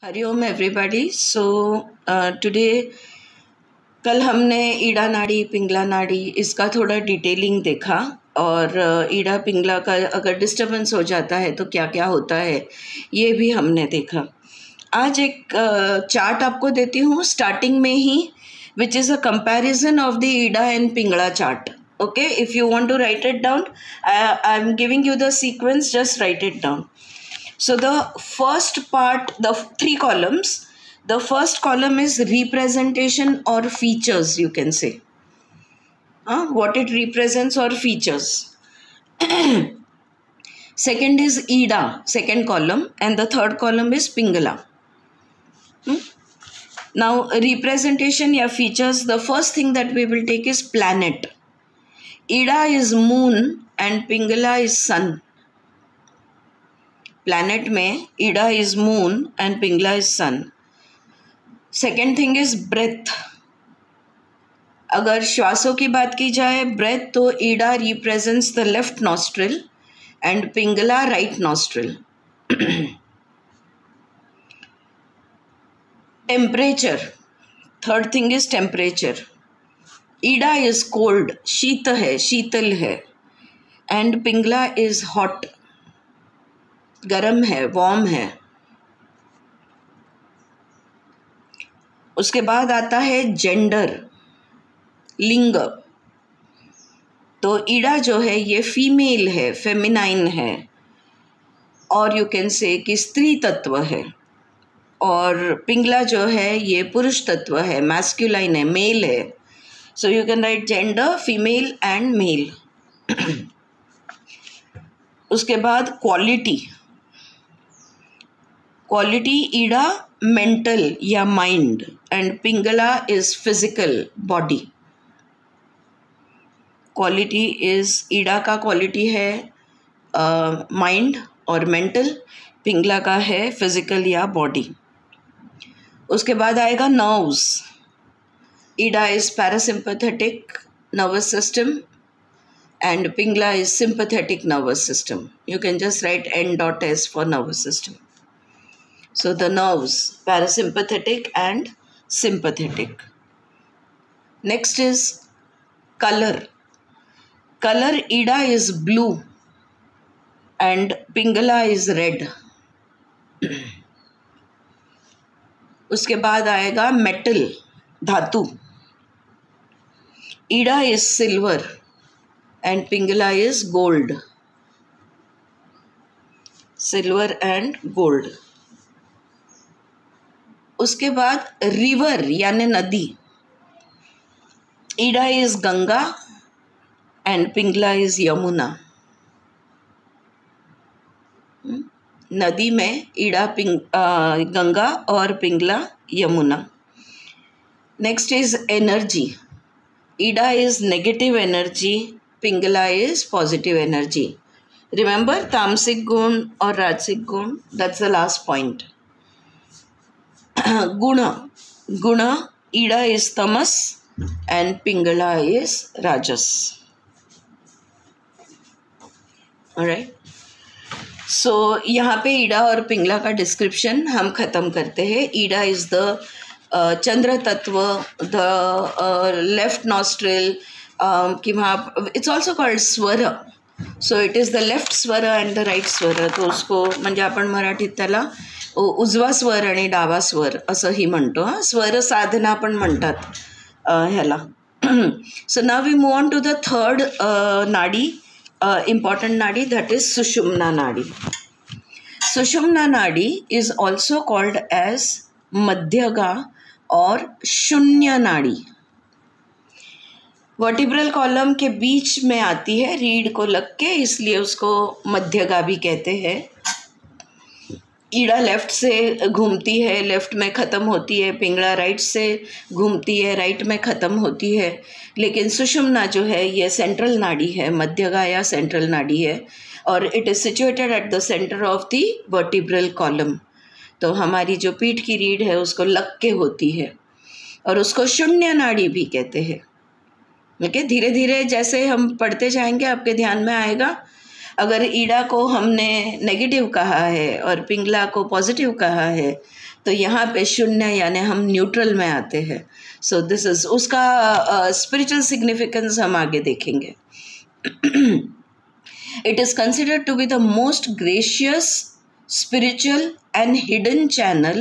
Hariom everybody. Today कल हमने ईड़ा नाड़ी पिंगला नाड़ी इसका थोड़ा डिटेलिंग देखा और ईड़ा पिंगला का अगर डिस्टरबेंस हो जाता है तो क्या क्या होता है ये भी हमने देखा। आज एक चार्ट आपको देती हूँ स्टार्टिंग में ही, which is a comparison of the Ida and Pingala chart. Okay, if you want to write it down, I'm giving you the sequence, just write it down. So the first part, the three columns, the first column is representation or features, you can say. What it represents or features. Second is Ida, second column, and the third column is Pingala. Now representation or features, the first thing that we will take is planet. Ida is moon and Pingala is sun. Planet में Ida is moon and Pingala is sun. Second thing is breath. अगर श्वासों की बात की जाए breath, तो Ida represents the left nostril and Pingala right nostril. Temperature. Third thing is temperature. Ida is cold, शीत है, शीतल है, and पिंगला is hot, गरम है, वार्म है. उसके बाद आता है जेंडर, लिंग. तो ईड़ा जो है ये फीमेल है, फेमिनाइन है, और यू कैन से कि स्त्री तत्व है. और पिंगला जो है ये पुरुष तत्व है, मैस्कुलाइन है, मेल है. So you can write gender, female and male. उसके बाद क्वालिटी. क्वालिटी ईड़ा मेंटल या mind and Pingala is physical body. Quality is Ida का क्वालिटी है माइंड और मेंटल, पिंगला का है फिजिकल या बॉडी. उसके बाद आएगा nerves. Ida is parasympathetic nervous system and Pingla is sympathetic nervous system. You can just write N.S for nervous system. So the nerves, parasympathetic and sympathetic. Next is color. Color, Ida is blue and Pingala is red. उसके बाद आएगा metal, धातु. Ida is silver and Pingala is gold. Silver and gold. उसके बाद river यानी नदी. Ida is Ganga and Pingala is Yamuna. नदी में ईड़ा गंगा और Pingala Yamuna. Next is energy. Ida is negative energy, Pingala is positive energy. Remember तामसिक गुण और राजसिक गुण, that's the last point. गुण. गुण, Ida is tamas and Pingala is rajas. Alright. So यहाँ पे ईड़ा और पिंगला का डिस्क्रिप्शन हम ख़त्म करते हैं. ईड़ा is the चंद्र तत्व, the left nostril, कि वहाँ इट्स ऑल्सो कॉल्ड स्वर. सो इट इज द लेफ्ट स्वर अँड द राईट स्वर. तो उसको म्हणजे आपण मराठीत त्याला उजवा स्वर आणि डावा स्वर असंही म्हणतो. स्वर साधना पण म्हणतात ह्याला. So now we move on to the third nadi, important nadi, that is Sushumna nadi. Sushumna nadi is also called as Madhyaga और शून्य नाड़ी. वर्टिब्रल कॉलम के बीच में आती है रीढ़ को लग के, इसलिए उसको मध्यगा भी कहते हैं. ईड़ा लेफ्ट से घूमती है, लेफ्ट में ख़त्म होती है. पिंगला राइट से घूमती है, राइट में ख़त्म होती है. लेकिन सुषुम्ना जो है ये सेंट्रल नाड़ी है, मध्यगा या सेंट्रल नाड़ी है, और it is situated at the centre of the vertebral column. तो हमारी जो पीठ की रीढ़ है उसको लग के होती है, और उसको शून्य नाड़ी भी कहते हैं. ओके, धीरे धीरे जैसे हम पढ़ते जाएंगे आपके ध्यान में आएगा. अगर ईड़ा को हमने नेगेटिव कहा है और पिंगला को पॉजिटिव कहा है तो यहाँ पे शून्य यानी हम न्यूट्रल में आते हैं. सो दिस इज उसका स्पिरिचुअल सिग्निफिकेंस हम आगे देखेंगे. It is considered to be the most gracious, spiritual and hidden channel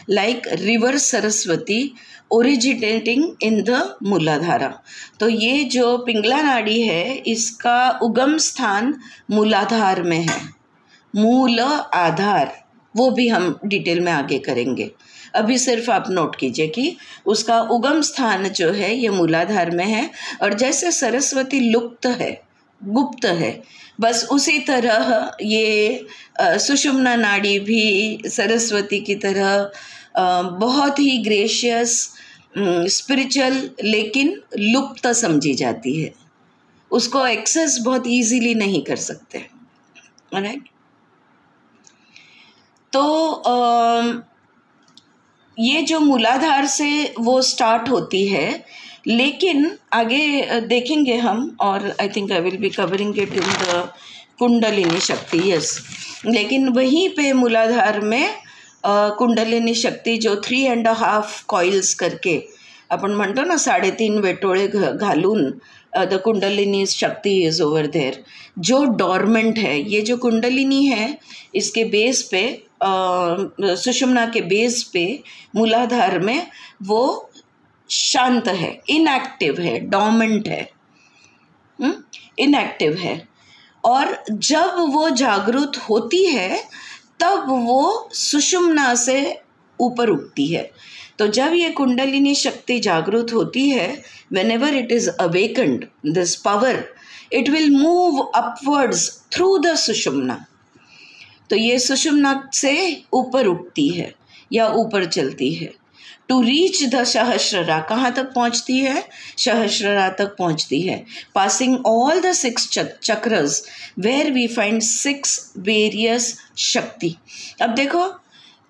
like river Saraswati originating in the Mooladhara. तो ये जो पिंगला नाड़ी है इसका उगम स्थान मूलाधार में है. मूल आधार वो भी हम डिटेल में आगे करेंगे. अभी सिर्फ आप नोट कीजिए कि उसका उगम स्थान जो है ये मूलाधार में है. और जैसे सरस्वती लुप्त है, गुप्त है, बस उसी तरह ये सुषुम्ना नाड़ी भी सरस्वती की तरह बहुत ही ग्रेशियस, स्पिरिचुअल लेकिन लुप्त समझी जाती है. उसको एक्सेस बहुत इजीली नहीं कर सकते. राइट. तो ये जो मूलाधार से वो स्टार्ट होती है, लेकिन आगे देखेंगे हम, और I think I will be covering it in the Kundalini शक्ति. यस, लेकिन वहीं पे मूलाधार में कुंडलिनी शक्ती जो 3.5 कॉइल्स करके आपण म्हणतो ना, 3.5 वेटोळे घालून द कुंडलिनी शक्ति इज ओवर देयर, जो डॉर्मेंट है. ये जो कुंडलिनी है इसके बेस पे, सुषुम्ना के बेस पे मूलाधार में वो शांत है, इनएक्टिव है, डॉर्मेंट है, इनएक्टिव है. और जब वो जागृत होती है तब वो सुषुम्ना से ऊपर उठती है. तो जब ये कुंडलिनी शक्ति जागृत होती है, whenever it is awakened, this power, it will move upwards through the सुषुम्ना. तो ये सुषुम्ना से ऊपर उठती है या ऊपर चलती है. टू रीच द सहस्ररा, कहाँ तक पहुँचती है? सहस्ररा तक पहुँचती है. Passing all the 6 chakras where we find 6 various shakti. अब देखो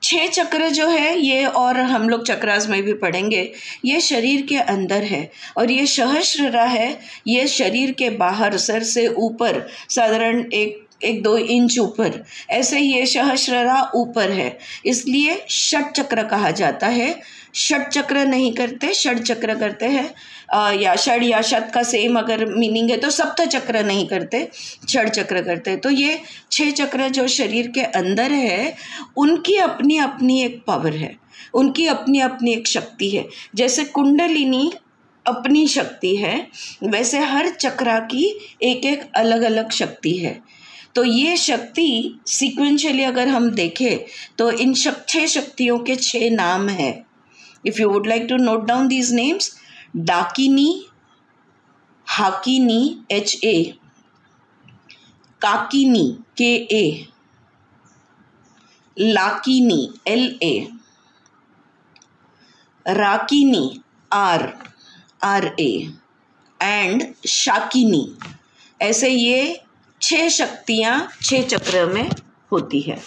6 चक्र जो है ये, और हम लोग चक्रास में भी पढ़ेंगे, ये शरीर के अंदर है. और ये सहस्ररा है, ये शरीर के बाहर, सर से ऊपर साधारण 1-2 इंच ऊपर, ऐसे ही ये सहस्ररा ऊपर है. इसलिए षट चक्र कहा जाता है. षट चक्र नहीं करते, षट चक्र करते हैं, या षड या शत का सेम अगर मीनिंग है तो सप्त चक्र नहीं करते, षट चक्र करते. तो ये 6 चक्र जो शरीर के अंदर है उनकी अपनी अपनी एक पावर है, उनकी अपनी अपनी एक शक्ति है. जैसे कुंडलिनी अपनी शक्ति है, वैसे हर चक्रा की एक एक अलग अलग शक्ति है. तो ये शक्ति सीक्वेंशियली अगर हम देखें तो इन 6 शक्तियों के 6 नाम हैं. If you would like to note down these names, Dakini, Hakini, H-A, Kakini, K-A, Lakini, L-A, Rakini, R-A, and Shakini. ऐसे ये 6 शक्तियाँ 6 चक्र में होती है.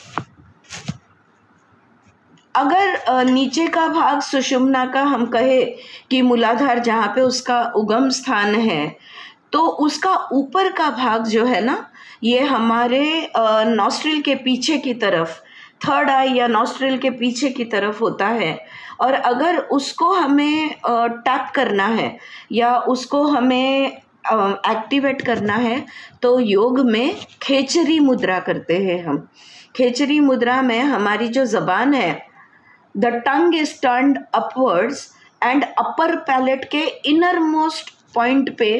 अगर नीचे का भाग सुषुम्ना का हम कहे कि मूलाधार जहाँ पे उसका उगम स्थान है, तो उसका ऊपर का भाग जो है ना, ये हमारे नॉस्ट्रिल के पीछे की तरफ, थर्ड आई या नॉस्ट्रिल के पीछे की तरफ होता है. और अगर उसको हमें टैप करना है या उसको हमें एक्टिवेट करना है तो योग में खेचरी मुद्रा करते हैं हम. खेचरी मुद्रा में हमारी जो ज़बान है, the tongue is turned upwards and upper palate के इनर मोस्ट पॉइंट पे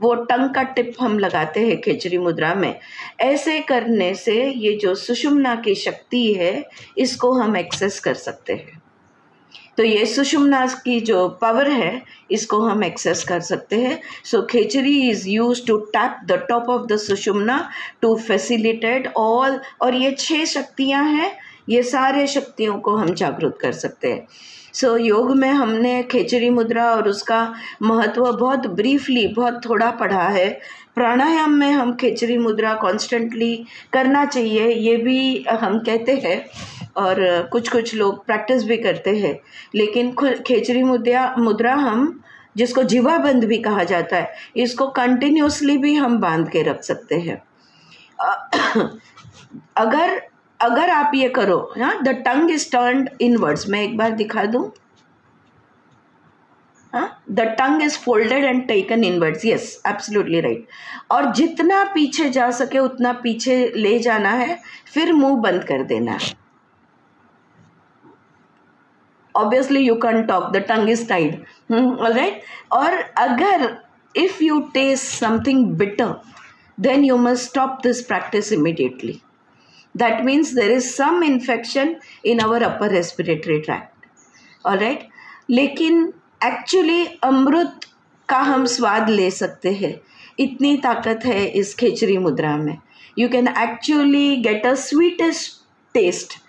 वो टंग का टिप हम लगाते हैं खेचरी मुद्रा में. ऐसे करने से ये जो सुषुम्ना की शक्ति है इसको हम एक्सेस कर सकते हैं. तो ये सुषुम्ना की जो पावर है इसको हम एक्सेस कर सकते हैं. So Khechari is use to tap the top of the Sushumna to facilitate all. और ये 6 शक्तियाँ हैं, ये सारे शक्तियों को हम जागृत कर सकते हैं. सो योग में हमने खेचरी मुद्रा और उसका महत्व बहुत ब्रीफली, बहुत थोड़ा पढ़ा है. प्राणायाम में हम खेचरी मुद्रा कॉन्स्टेंटली करना चाहिए, ये भी हम कहते हैं, और कुछ लोग प्रैक्टिस भी करते हैं. लेकिन खेचरी मुद्रा हम, जिसको जीवाबंद भी कहा जाता है, इसको कंटिन्यूसली भी हम बांध के रख सकते हैं. अगर अगर आप ये करो, हाँ, the tongue is turned inwards, मैं एक बार दिखा दूं, the tongue is folded and taken inwards, yes absolutely right. और जितना पीछे जा सके उतना पीछे ले जाना है, फिर मुंह बंद कर देना है। Obviously you can talk, the tongue is tied, alright. और अगर if you taste something bitter, then you must stop this practice immediately. That means there is some infection in our upper respiratory tract, all right? लेकिन actually अमृत का हम स्वाद ले सकते हैं, इतनी ताकत है इस खेचरी मुद्रा में। You can actually get a sweetest taste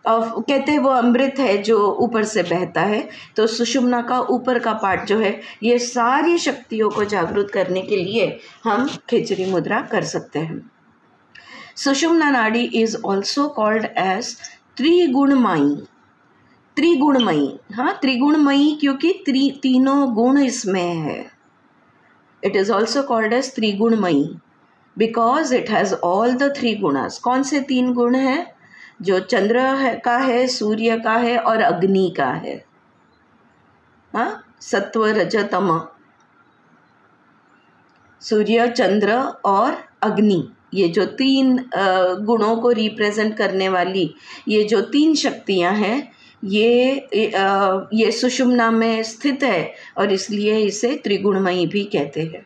of, कहते हैं वो अमृत है जो ऊपर से बहता है। तो सुषुम्ना का ऊपर का पार्ट जो है, ये सारी शक्तियों को जागृत करने के लिए हम खेचरी मुद्रा कर सकते हैं। Sushumna nadi is also called as Trigunamayi. Trigunamayi, हाँ, त्रिगुणमयी क्योंकि तीनों गुण इसमें है। It is also called as Trigunamayi because it has all the three gunas. कौन से तीन गुण हैं? जो चंद्र का है, सूर्य का है और अग्नि का है, हाँ, सत्व रज तम। सूर्य, चंद्र और अग्नि, ये जो तीन गुणों को रिप्रेजेंट करने वाली ये जो तीन शक्तियां हैं, ये सुषुम्ना में स्थित है और इसलिए इसे त्रिगुणमयी भी कहते हैं।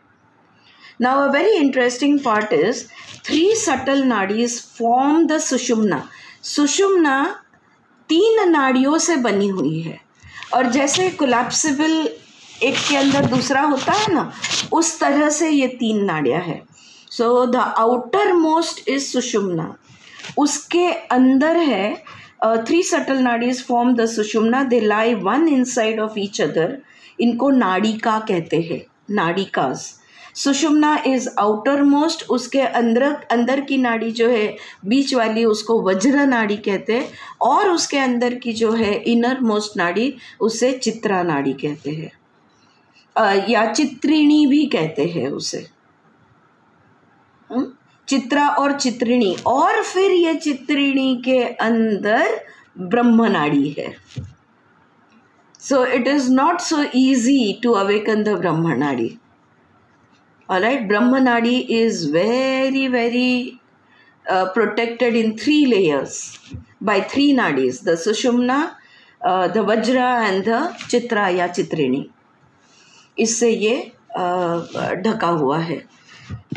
Now a very interesting part is 3 subtle nadis form the सुषुम्ना। सुषुम्ना 3 नाड़ियों से बनी हुई है, और जैसे कोलैप्सिबल एक के अंदर दूसरा होता है ना, उस तरह से ये 3 नाड़ियाँ हैं। So the outermost is Sushumna, उसके अंदर है 3 subtle nadis form the Sushumna. They lie one inside of each other. इनको नाड़िका कहते हैं, nadikas. Sushumna is outermost, उसके अंदर की नाड़ी जो है बीच वाली, उसको वज्र नाड़ी कहते हैं, और उसके अंदर की जो है इनर मोस्ट नाड़ी, उसे चित्रा नाड़ी कहते हैं, या चित्रिणी भी कहते हैं उसे, चित्रा और चित्रिणी। और फिर ये चित्रिणी के अंदर ब्रह्म नाड़ी है। So it is not so easy to awaken the Brahma nadi. Alright, Brahma Nadi is very, very protected in 3 layers by 3 nadis, the Sushumna, the Vajra and the Chitra या चित्रिणी। इससे ये ढका हुआ है।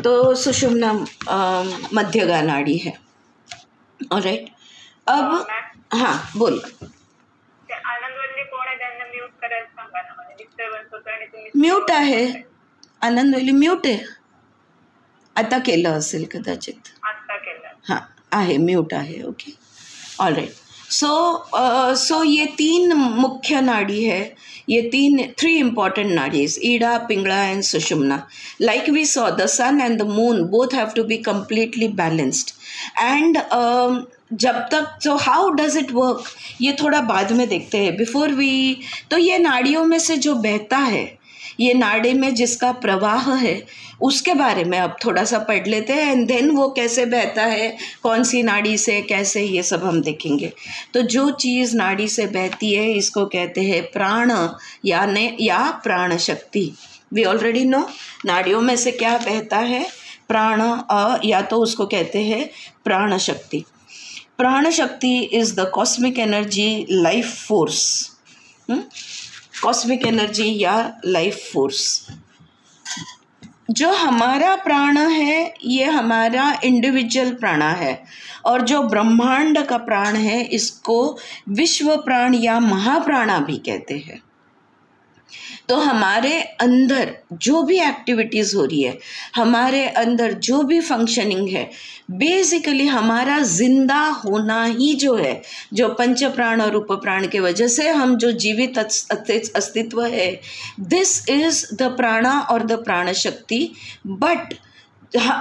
तो सुषुम्ना मध्यगा नाड़ी है। Alright, अब हाँ बोल। म्यूट आहे, आनंदवली म्यूट आहे, आता केलं असेल कदाचित, हां आहे, म्यूट आहे, ओके, ऑल राइट। सो ये 3 मुख्य नाड़ी है, ये 3 important nadis, Ida, Pingala and Sushumna. Like we saw the sun and the moon both have to be completely balanced and जब तक, so how does it work, ये थोड़ा बाद में देखते हैं, बिफोर वी। तो ये नाड़ियों में से जो बहता है, ये नाड़ी में जिसका प्रवाह है, उसके बारे में अब थोड़ा सा पढ़ लेते हैं, एंड देन वो कैसे बहता है, कौन सी नाड़ी से कैसे, ये सब हम देखेंगे। तो जो चीज़ नाड़ी से बहती है इसको कहते हैं प्राण या प्राण शक्ति। वी ऑलरेडी नो नाड़ियों में से क्या बहता है, प्राण, या तो उसको कहते हैं प्राण शक्ति। प्राण शक्ति is the cosmic energy, life force, cosmic energy या लाइफ फोर्स। जो हमारा प्राण है ये हमारा इंडिविजुअल प्राण है, और जो ब्रह्मांड का प्राण है इसको विश्व प्राण या महाप्राणा भी कहते हैं। तो हमारे अंदर जो भी एक्टिविटीज़ हो रही है, हमारे अंदर जो भी फंक्शनिंग है, बेसिकली हमारा जिंदा होना ही जो है, जो पंच प्राण और उप प्राण के वजह से हम जो जीवित अस्तित्व है, दिस इज़ द प्राणा और द प्राण शक्ति। बट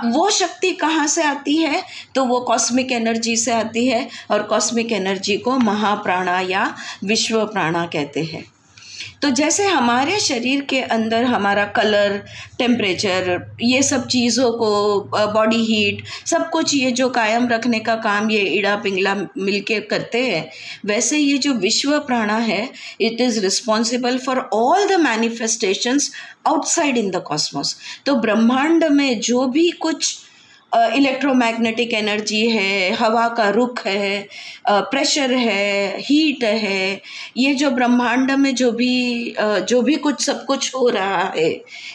वो शक्ति कहाँ से आती है, तो वो कॉस्मिक एनर्जी से आती है, और कॉस्मिक एनर्जी को महाप्राणा या विश्व प्राणा कहते हैं। तो जैसे हमारे शरीर के अंदर हमारा कलर, टेम्परेचर, ये सब चीज़ों को, बॉडी हीट, सब कुछ ये जो कायम रखने का काम ये ईड़ा पिंगला मिलके करते हैं, वैसे ये जो विश्व प्राणा है, it is responsible for all the manifestations outside in the Cosmos. तो ब्रह्मांड में जो भी कुछ इलेक्ट्रोमैग्नेटिक एनर्जी है, हवा का रुख है, प्रेशर है, हीट है, ये जो ब्रह्मांड में जो भी कुछ सब कुछ हो रहा है,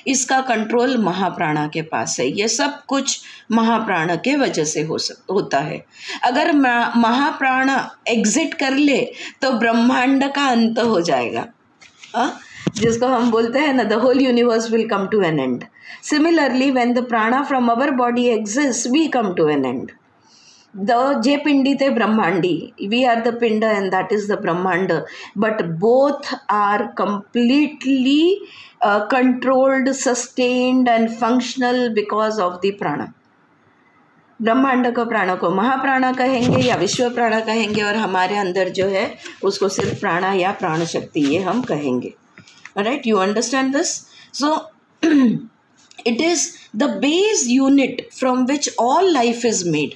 इसका कंट्रोल महाप्राणा के पास है। ये सब कुछ महाप्राण के वजह से होता है। अगर महाप्राण एग्जिट कर ले तो ब्रह्मांड का अंत हो जाएगा, जिसको हम बोलते हैं ना, the whole universe will come to an end. Similarly, when the prana from our body exists, we come to an end. The Je Pindite Brahmandi, we are the Pinda and that is the Brahmanda, but both are completely controlled, sustained and functional because of the prana. ब्रह्मांड को, प्राणा को महाप्राणा कहेंगे या विश्व प्राणा कहेंगे, और हमारे अंदर जो है उसको सिर्फ प्राणा या प्राण शक्ति ये हम कहेंगे। Right, you understand this? So it is the base unit from which all life is made.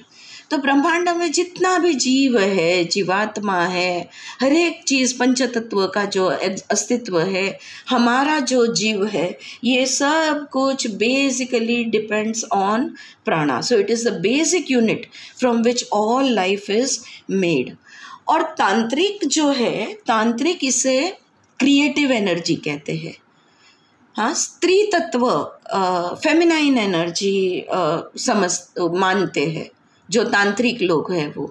तो ब्रह्मांड में जितना भी जीव है, जीवात्मा है, हर एक चीज़, पंचतत्व का जो अस्तित्व है, हमारा जो जीव है, ये सब कुछ बेसिकली डिपेंड्स ऑन प्राणा। सो it is the basic unit from which all life is made. और तांत्रिक जो है, तांत्रिक इसे क्रिएटिव एनर्जी कहते हैं। हाँ, स्त्री तत्व, फेमिनाइन एनर्जी मानते हैं जो तांत्रिक लोग हैं वो।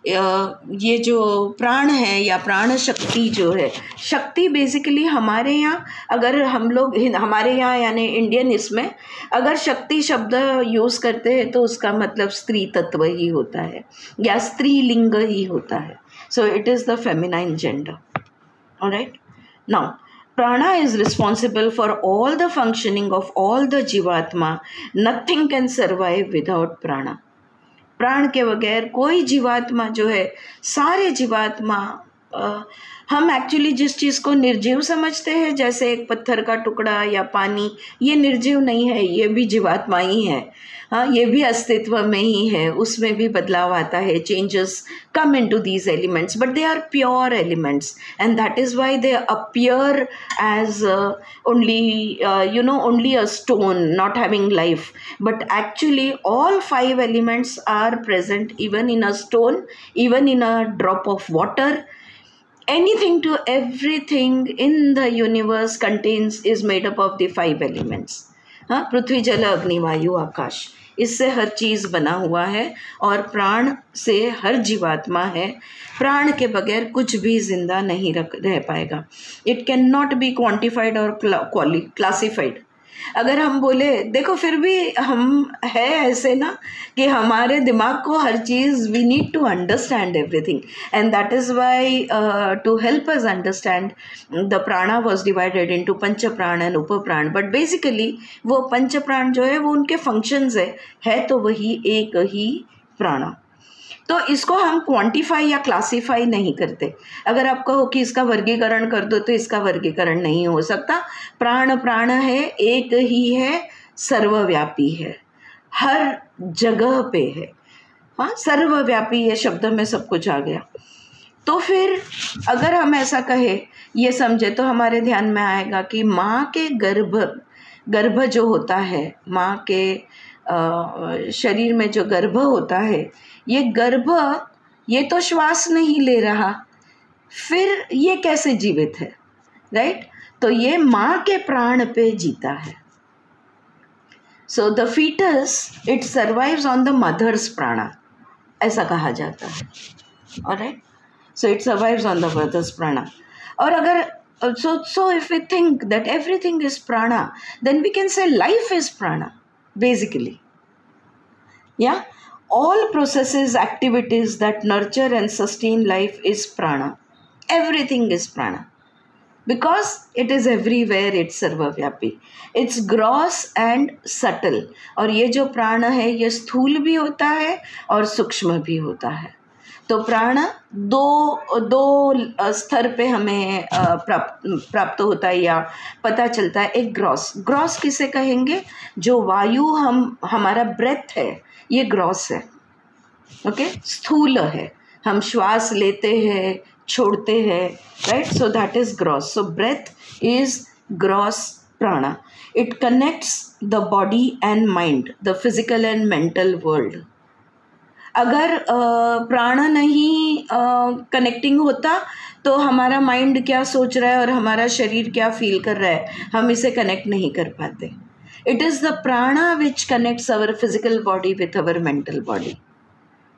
ये जो प्राण है या प्राण शक्ति जो है, शक्ति बेसिकली हमारे यहाँ, अगर हम लोग हमारे यहाँ यानी इंडियन इसमें अगर शक्ति शब्द यूज़ करते हैं तो उसका मतलब स्त्री तत्व ही होता है या स्त्रीलिंग ही होता है। So it is the feminine gender. Alright, now prana is responsible for all the functioning of all the jivatma. Nothing can survive without prana. प्राण के बगैर कोई जीवात्मा जो है, सारे जीवात्मा, हम एक्चुअली जिस चीज़ को निर्जीव समझते हैं, जैसे एक पत्थर का टुकड़ा या पानी, ये निर्जीव नहीं है, ये भी जीवात्मा ही है। हाँ, ये भी अस्तित्व में ही है, उसमें भी बदलाव आता है, changes come into these elements, but they are pure elements and that is why they appear as only a stone not having life, but actually all 5 elements are present even in a stone, even in a drop of water. Anything to everything in the universe is made up of the 5 elements. हाँ, पृथ्वी जल अग्नि वायु आकाश, इससे हर चीज़ बना हुआ है और प्राण से हर जीवात्मा है। प्राण के बगैर कुछ भी जिंदा नहीं रह पाएगा। It can not be quantified और क्लासिफाइड। अगर हम बोले, देखो फिर भी हम है ऐसे ना कि हमारे दिमाग को हर चीज़, we need to understand everything and that is why to help us understand the prana was divided into pancha prana and उप प्राण। बट बेसिकली वो पंच प्राण जो है वो उनके फंक्शंस है तो वही एक ही प्राणा। तो इसको हम क्वांटिफाई या क्लासीफाई नहीं करते। अगर आप कहो कि इसका वर्गीकरण कर दो तो इसका वर्गीकरण नहीं हो सकता। प्राण प्राण है, एक ही है, सर्वव्यापी है, हर जगह पे है। हाँ, सर्वव्यापी ये शब्द में सब कुछ आ गया। तो फिर अगर हम ऐसा कहे, ये समझे, तो हमारे ध्यान में आएगा कि माँ के गर्भ जो होता है, माँ के शरीर में जो गर्भ होता है, ये गर्भ, ये तो श्वास नहीं ले रहा, फिर ये कैसे जीवित है? राइट, तो ये माँ के प्राण पे जीता है। So the foetus, it survives on the mother's prana, ऐसा कहा जाता है। Alright, so it survives on the mother's prana. और अगर so if we think that everything is prana, then we can say life is prana basically. Yeah, all processes, activities that nurture and sustain life is prana. Everything is prana because it is everywhere, it's सर्वव्यापी, it's gross and subtle। और ये जो प्राण है ये स्थूल भी होता है और सूक्ष्म भी होता है। तो प्राण दो स्तर पे हमें प्राप्त होता है या पता चलता है। एक ग्रॉस किसे कहेंगे? जो वायु हमारा ब्रेथ है, ये ग्रॉस है। ओके, स्थूल है, हम श्वास लेते हैं, छोड़ते हैं, right? So that is gross. So breath is gross prana. It connects the body and mind, the physical and mental world. अगर प्राण नहीं कनेक्टिंग होता तो हमारा माइंड क्या सोच रहा है और हमारा शरीर क्या फील कर रहा है, हम इसे कनेक्ट नहीं कर पाते। It is the prana which connects our physical body with our mental body.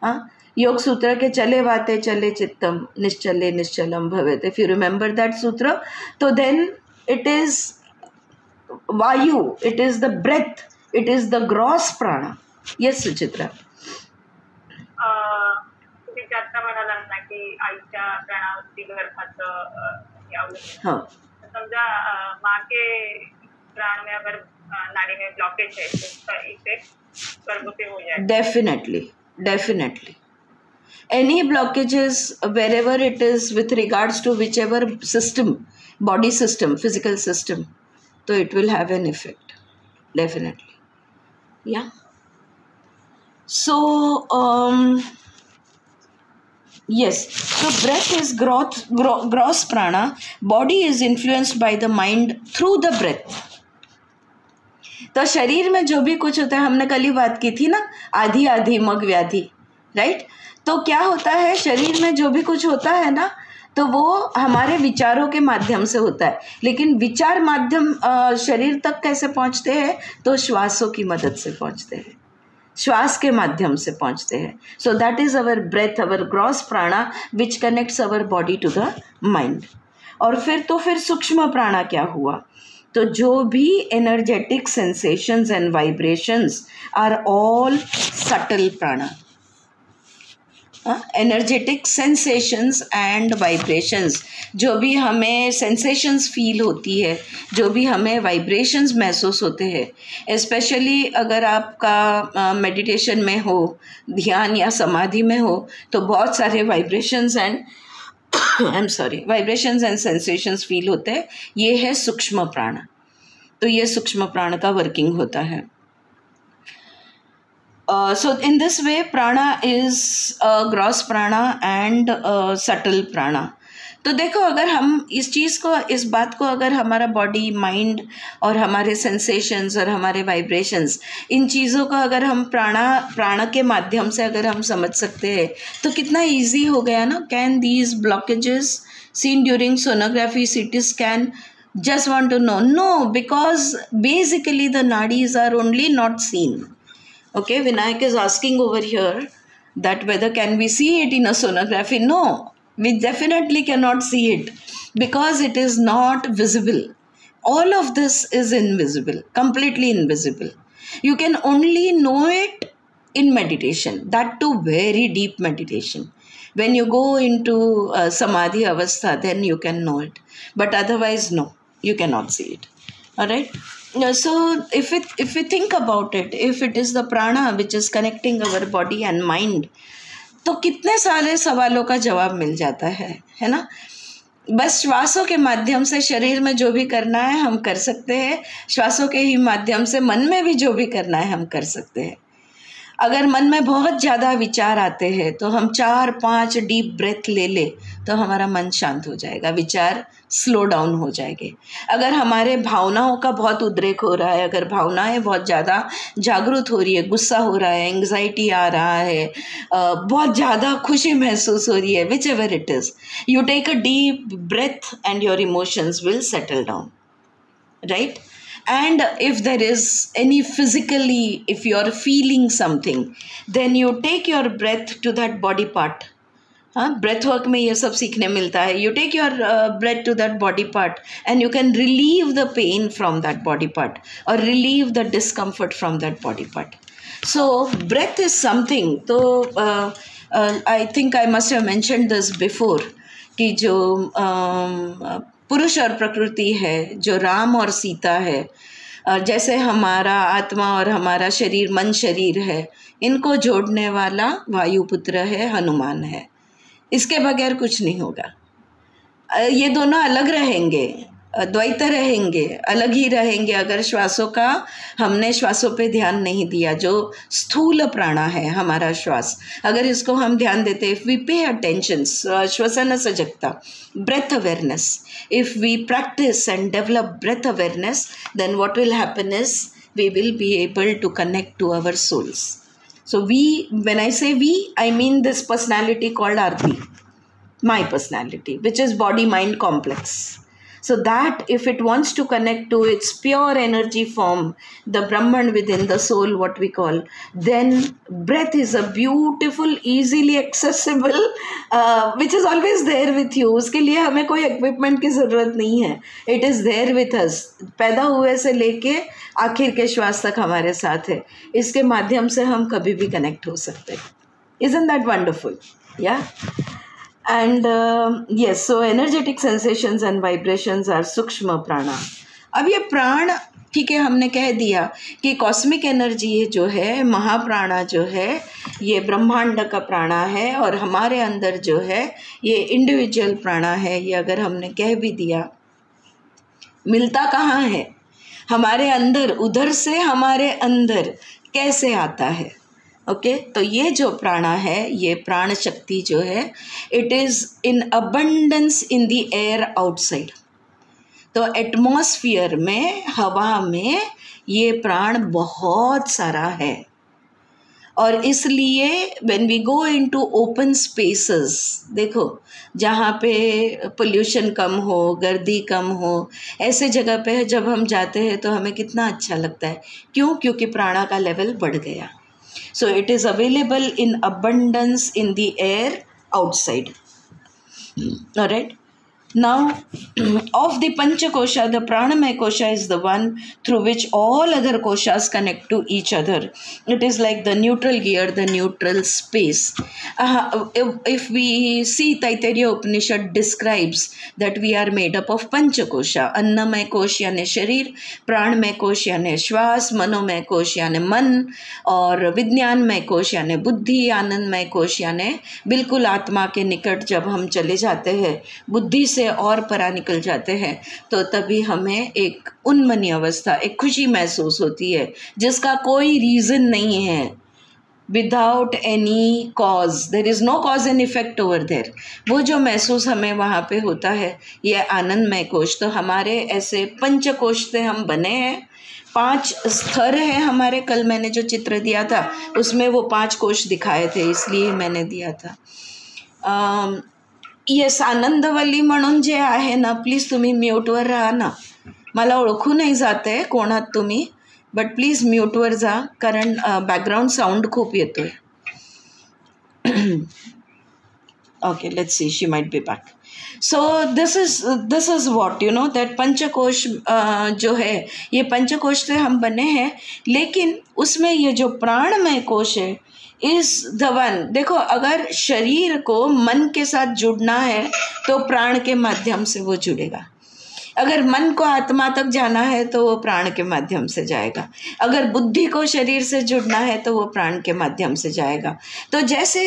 हाँ, योग सूत्र के चले वाते चले चित्तम निश्चले निश्चलम भवेत। If you remember that sutra, तो then it is vayu, it is the breath, it is the gross prana. Yes Suchitra. तुम्ही आता म्हणालात ना की आईच्या प्राणावरती गर्भाचं समजा माँ के प्राण में अगर नाड़ी में ब्लॉकेज है तो उसका इफेक्ट गर्भ पे हो जाए? Definitely any blockages wherever it is with regards to whichever system, body system, physical system, so it will have an effect, definitely. Yeah. So yes, so breath is gross prana. Body is influenced by the mind through the breath. तो शरीर में जो भी कुछ होता है, हमने कल ही बात की थी ना, आधी आधी मग व्याधि, राइट? तो क्या होता है, शरीर में जो भी कुछ होता है ना, तो वो हमारे विचारों के माध्यम से होता है। लेकिन विचार माध्यम शरीर तक कैसे पहुंचते हैं? तो श्वासों की मदद से पहुंचते हैं, श्वास के माध्यम से पहुंचते हैं। So that is our breath, our gross prana which connects our body to the mind. और फिर सूक्ष्म प्राणा क्या हुआ? तो जो भी energetic sensations and vibrations are all subtle prana. Energetic sensations and vibrations, जो भी हमें सेंसेशंस फील होती है, जो भी हमें वाइब्रेशंस महसूस होते हैं, स्पेशली अगर आपका मेडिटेशन में हो, ध्यान या समाधि में हो, तो बहुत सारे vibrations and vibrations and sensations feel होते हैं। ये है सूक्ष्म प्राण। तो ये सूक्ष्म प्राण का वर्किंग होता है। So in this way prana is gross prana and subtle prana. तो देखो, अगर हम इस बात को अगर हमारा बॉडी, माइंड और हमारे सेंसेशंस और हमारे वाइब्रेशंस, इन चीज़ों का अगर हम प्राण के माध्यम से अगर हम समझ सकते हैं, तो कितना इजी हो गया ना। Can these blockages seen during sonography, CT scan? Just want to know? No, because basically the nadis are only not seen. Okay, Vinayak is asking over here that whether can we see it in a sonography? No, we definitely cannot see it because it is not visible. All of this is invisible, completely invisible. You can only know it in meditation, that too very deep meditation. When you go into samadhi avastha, then you can know it. But otherwise, no, you cannot see it. All right? So if we think about it, if it is the prana which is connecting our body and mind, तो कितने सारे सवालों का जवाब मिल जाता है ना। बस श्वासों के माध्यम से शरीर में जो भी करना है हम कर सकते हैं, श्वासों के ही माध्यम से मन में भी जो भी करना है हम कर सकते हैं। अगर मन में बहुत ज़्यादा विचार आते हैं तो हम 4-5 डीप ब्रेथ ले तो हमारा मन शांत हो जाएगा, विचार स्लो डाउन हो जाएंगे। अगर हमारे भावनाओं का बहुत उद्रेक हो रहा है, अगर भावनाएं बहुत ज़्यादा जागृत हो रही है, गुस्सा हो रहा है, एंग्जाइटी आ रहा है, बहुत ज़्यादा खुशी महसूस हो रही है, whichever it is, you take a deep breath and your emotions will settle down, right? And if there is any physically, if you are feeling something, then you take your breath to that body part. Breath work में ये सब सीखने मिलता है. You take your breath to that body part and you can relieve the pain from that body part or relieve the discomfort from that body part. So breath is something. तो I think I must have mentioned this before कि जो पुरुष और प्रकृति है, जो राम और सीता है, जैसे हमारा आत्मा और हमारा शरीर, मन शरीर है, इनको जोड़ने वाला वायुपुत्र है, हनुमान है, इसके बगैर कुछ नहीं होगा। ये दोनों अलग रहेंगे, द्वैत रहेंगे, अलग ही रहेंगे अगर श्वासों का हमने श्वासों पे ध्यान नहीं दिया। जो स्थूल प्राणा है हमारा श्वास, अगर इसको हम ध्यान देते, इफ़ वी पे अटेंशन, श्वसन सजगता, breath awareness, if we practise and develop breath awareness, then what will happen is we will be able to connect to our souls. So we, when I say we, I mean this personality called Arti, my personality, which is body-mind complex. So that if it wants to connect to its pure energy form, the Brahman within the soul, what we call, then breath is a beautiful, easily accessible, which is always there with you. उसके लिए हमें कोई equipment की ज़रूरत नहीं है. It is there with us. पैदा हुए से लेके आखिर के श्वास तक हमारे साथ है. इसके माध्यम से हम कभी भी कनेक्ट हो सकते हैं. Isn't that wonderful? Yeah. And yes, so energetic sensations and vibrations are सूक्ष्म प्राणा. अब ये प्राण, ठीक है, हमने कह दिया कि कॉस्मिक एनर्जी जो है, महाप्राणा जो है, ये ब्रह्मांड का प्राणा है, और हमारे अंदर जो है ये इंडिविजुअल प्राणा है. ये अगर हमने कह भी दिया, मिलता कहाँ है हमारे अंदर, उधर से हमारे अंदर कैसे आता है. ओके, तो ये जो प्राणा है, ये प्राण शक्ति जो है, it is in abundance in the air outside. तो एटमॉस्फियर में, हवा में ये प्राण बहुत सारा है. और इसलिए when we go into open spaces, देखो जहाँ पे पोल्यूशन कम हो, गर्दी कम हो, ऐसे जगह पे जब हम जाते हैं तो हमें कितना अच्छा लगता है. क्यों? क्योंकि प्राणा का लेवल बढ़ गया. So it is available in abundance in the air outside. All right. Now, of the Panchakosha, the Pranamaya Kosha is the one through which all other koshas connect to each other. It is like the neutral gear, the neutral space. If we see, Taittiriya Upanishad describes that we are made up of Panchakosha. Annamaya Kosh यानी शरीर, प्राणमय कोश यानी श्वास, मनोमय कोश यानी मन, और विज्ञानमय कोश यानी बुद्धि, आनंदमय कोश यानी बिल्कुल आत्मा के निकट जब हम चले जाते हैं, बुद्धि से और परा निकल जाते हैं, तो तभी हमें एक उन्मनी अवस्था, एक खुशी महसूस होती है जिसका कोई रीज़न नहीं है. Without any cause, there is no cause and effect over there. वो जो महसूस हमें वहाँ पे होता है, ये आनंदमय कोश. तो हमारे ऐसे पंचकोश से हम बने हैं. 5 स्तर हैं हमारे. कल मैंने जो चित्र दिया था उसमें वो 5 कोश दिखाए थे, इसलिए मैंने दिया था. येस, आनंदवल्ली म्हणून जे आहे ना, प्लीज तुम्ही म्यूटवर राहा ना. मला ओळखू नाही जाते कोण आहात तुम्ही, बट प्लीज म्यूटवर जा, कारण बॅकग्राऊंड साऊंड खूप येतोय. Okay, let's see, she might be back. So this is what you know, that Panchakosha जो है, ये पंचकोश से हम बने हैं, लेकिन उसमें ये जो प्राणमय कोश है इज द वन. देखो, अगर शरीर को मन के साथ जुड़ना है तो प्राण के माध्यम से वो जुड़ेगा. अगर मन को आत्मा तक जाना है तो वो प्राण के माध्यम से जाएगा. अगर बुद्धि को शरीर से जुड़ना है तो वो प्राण के माध्यम से जाएगा. तो जैसे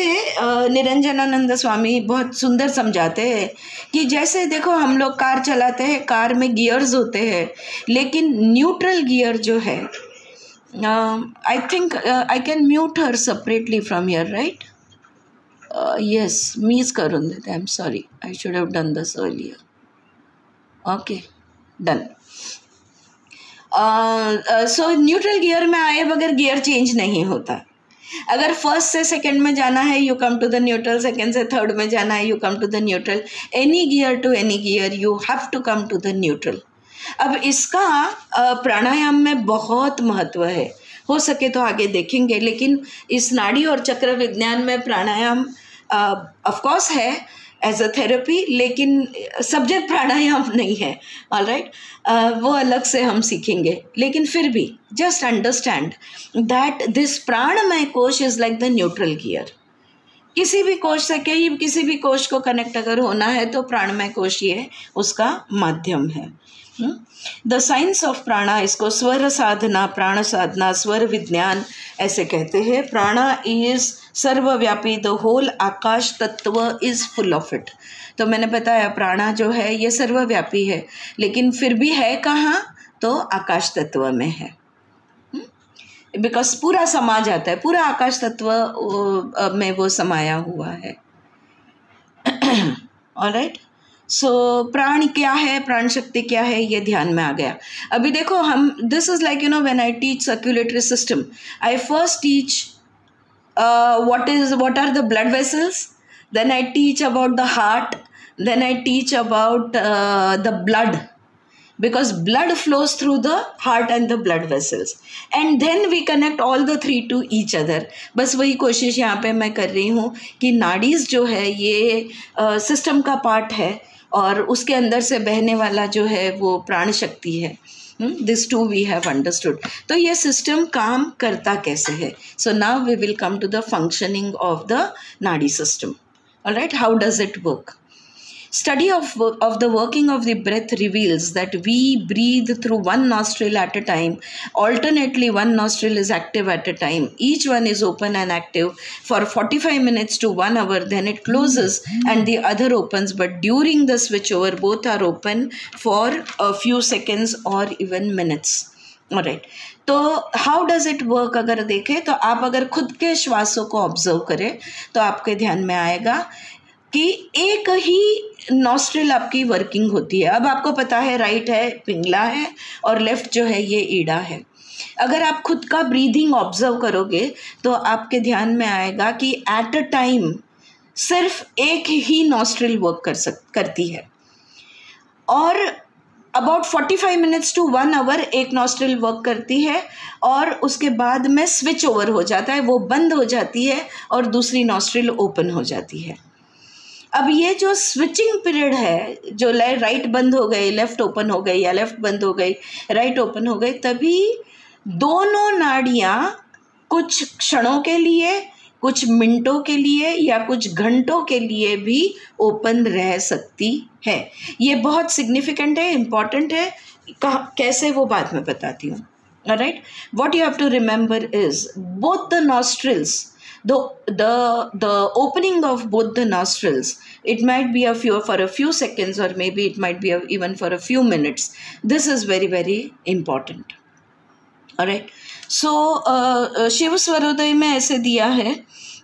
निरंजनानंद स्वामी बहुत सुंदर समझाते हैं कि जैसे देखो हम लोग कार चलाते हैं, कार में गियर्स होते हैं, लेकिन न्यूट्रल गियर जो है, I think I can mute her separately from here, right? Yes, मीच करून देते. I'm sorry, I should have done this earlier. Okay, done. So neutral gear में आए बगैर गियर चेंज नहीं होता. अगर फर्स्ट से सेकंड में जाना है, you come to the neutral. Second से थर्ड में जाना है, you come to the neutral. Any gear to any gear, you have to come to the neutral. अब इसका प्राणायाम में बहुत महत्व है. हो सके तो आगे देखेंगे, लेकिन इस नाड़ी और चक्र विज्ञान में प्राणायाम ऑफ कोर्स है एज अ थेरेपी, लेकिन सब्जेक्ट प्राणायाम नहीं है. ऑल राइट, वो अलग से हम सीखेंगे. लेकिन फिर भी जस्ट अंडरस्टैंड दैट दिस प्राणमय कोश is like the neutral gear. किसी भी कोश से किसी भी कोश को कनेक्ट अगर होना है तो प्राणमय कोश ये उसका माध्यम है. द साइंस ऑफ प्राणा, इसको स्वर साधना, प्राण साधना, स्वर विज्ञान ऐसे कहते हैं. प्राणा इज सर्वव्यापी, द होल आकाश तत्व इज़ फुल ऑफ इट। तो मैंने बताया प्राणा जो है ये सर्वव्यापी है, लेकिन फिर भी है कहाँ, तो आकाश तत्व में है, बिकॉज पूरा समा जाता है, पूरा आकाश तत्व में वो समाया हुआ है। ऑलराइट, सो प्राण क्या है, प्राण शक्ति क्या है, ये ध्यान में आ गया। अभी देखो हम, this is like when I teach circulatory system, I first teach what are the blood vessels, then I teach about the heart, then I teach about the blood, because blood flows through the heart and the blood vessels, and then we connect all the three to each other। बस वही कोशिश यहाँ पे मैं कर रही हूँ कि नाड़ीज़ जो है ये सिस्टम का पार्ट है, और उसके अंदर से बहने वाला जो है वो प्राण शक्ति है। This too we have understood. तो ये सिस्टम काम करता कैसे है? So now we will come to the functioning of the nadi system. Alright, how does it work? Study of the working of the breath reveals that we breathe through one nostril at a time. Alternately, one nostril is active at a time. Each one is open and active for 45 minutes to 1 hour. Then it closes and the other opens. But during the switchover, both are open for a few seconds or even minutes. Alright. तो how does it work अगर देखें तो आप अगर खुद के श्वासों को observe करें तो आपके ध्यान में आएगा कि एक ही नॉस्ट्रिल आपकी वर्किंग होती है। अब आपको पता है राइट है पिंगला है और लेफ़्ट जो है ये ईड़ा है। अगर आप खुद का ब्रीदिंग ऑब्जर्व करोगे तो आपके ध्यान में आएगा कि एट अ टाइम सिर्फ एक ही नॉस्ट्रिल वर्क करती है, और अबाउट 45 मिनट्स टू 1 आवर एक नॉस्ट्रिल वर्क करती है, और उसके बाद में स्विच ओवर हो जाता है, वो बंद हो जाती है और दूसरी नॉस्ट्रिल ओपन हो जाती है। अब ये जो स्विचिंग पीरियड है, जो राइट बंद हो गई, लेफ़्ट ओपन हो गई, या लेफ़्ट बंद हो गई, राइट ओपन हो गई, तभी दोनों नाड़ियाँ कुछ क्षणों के लिए, कुछ मिनटों के लिए या कुछ घंटों के लिए भी ओपन रह सकती है। ये बहुत सिग्निफिकेंट है, इम्पॉर्टेंट है। कैसे वो बाद में बताती हूँ। Alright, what you have to remember is both the nostrils, the opening of both the nostrils, it might be for a few seconds, or maybe it might be even for a few minutes. This is very very important. all right, so Shiva Swarodaya में ऐसे दिया है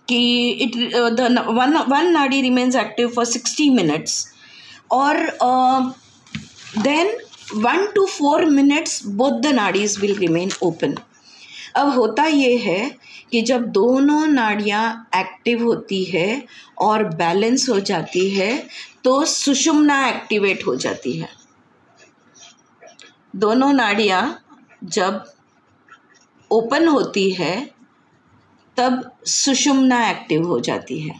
कि one nadi remains active for 60 minutes, or then 1 to 4 minutes both the nadis will remain open. अब होता ये है कि जब दोनों नाड़ियाँ एक्टिव होती है और बैलेंस हो जाती है तो सुषुम्ना एक्टिवेट हो जाती है। दोनों नाड़ियाँ जब ओपन होती है तब सुषुम्ना एक्टिव हो जाती है।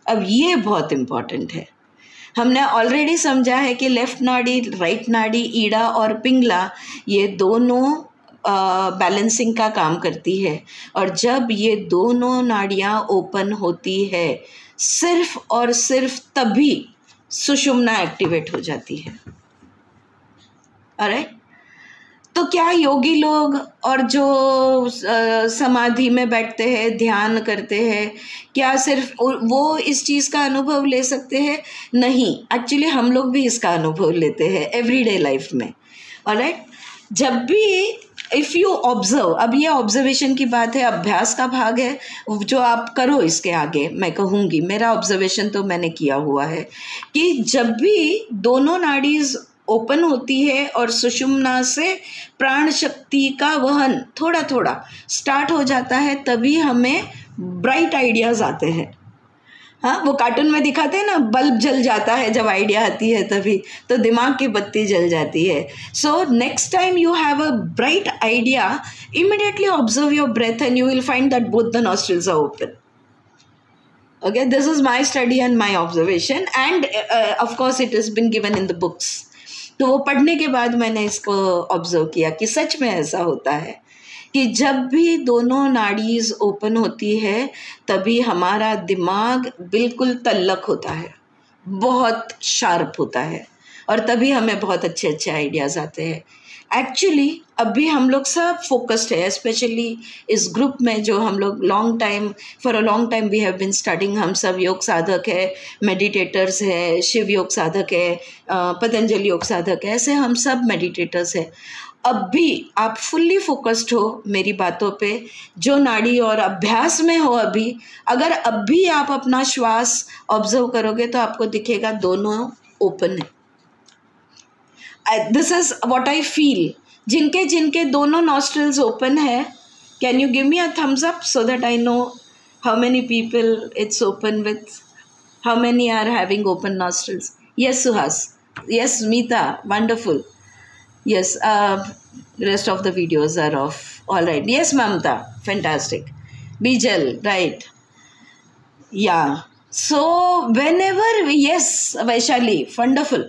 अब ये बहुत इम्पॉर्टेंट है। हमने ऑलरेडी समझा है कि लेफ़्ट नाड़ी, राइट नाड़ी, ईड़ा और पिंगला ये दोनों बैलेंसिंग का काम करती है, और जब ये दोनों नाड़ियाँ ओपन होती है सिर्फ और सिर्फ तभी सुषुम्ना एक्टिवेट हो जाती है। ऑलराइट, तो क्या योगी लोग और जो समाधि में बैठते हैं, ध्यान करते हैं, क्या सिर्फ वो इस चीज़ का अनुभव ले सकते हैं? नहीं, एक्चुअली हम लोग भी इसका अनुभव लेते हैं एवरीडे लाइफ में। ऑलराइट, जब भी इफ़ यू ऑब्जर्व, अब ये ऑब्जर्वेशन की बात है, अभ्यास का भाग है जो आप करो। इसके आगे मैं कहूँगी, मेरा ऑब्जर्वेशन तो मैंने किया हुआ है कि जब भी दोनों नाड़ीज़ ओपन होती है और सुषुम्ना से प्राण शक्ति का वहन थोड़ा थोड़ा स्टार्ट हो जाता है, तभी हमें ब्राइट आइडियाज़ आते हैं। हाँ, वो कार्टून में दिखाते हैं ना, बल्ब जल जाता है जब आइडिया आती है, तभी तो दिमाग की बत्ती जल जाती है। So next time you have a bright idea, immediately observe your breath and you will find that both the nostrils are open. Okay, this is my study and my observation, and of course it has been given in the books. तो वो पढ़ने के बाद मैंने इसको observe किया कि सच में ऐसा होता है कि जब भी दोनों नाड़ीज़ ओपन होती है तभी हमारा दिमाग बिल्कुल तल्लक होता है, बहुत शार्प होता है, और तभी हमें बहुत अच्छे अच्छे आइडियाज़ आते हैं। एक्चुअली अभी हम लोग सब फोकस्ड है, स्पेशली इस ग्रुप में जो हम लोग for a long time we have been studying. हम सब योग साधक है, मेडिटेटर्स है, शिव योग साधक है, पतंजलि योग साधक है, ऐसे हम सब मेडिटेटर्स है। अब भी आप फुल्ली फोकस्ड हो मेरी बातों पे, जो नाड़ी और अभ्यास में हो अभी, अगर अब भी आप अपना श्वास ऑब्जर्व करोगे तो आपको दिखेगा दोनों ओपन है। This is what I feel. जिनके जिनके दोनों नॉस्ट्रल्स ओपन है, can you give me a thumbs up so that I know how many people it's open with, how many are having open nostrils? Yes Suhas, yes Meeta, wonderful. Yes, rest of the videos are off. All right. Yes, Mamta, fantastic. Bijal, right. Yeah. So whenever, yes, Vaishali, wonderful.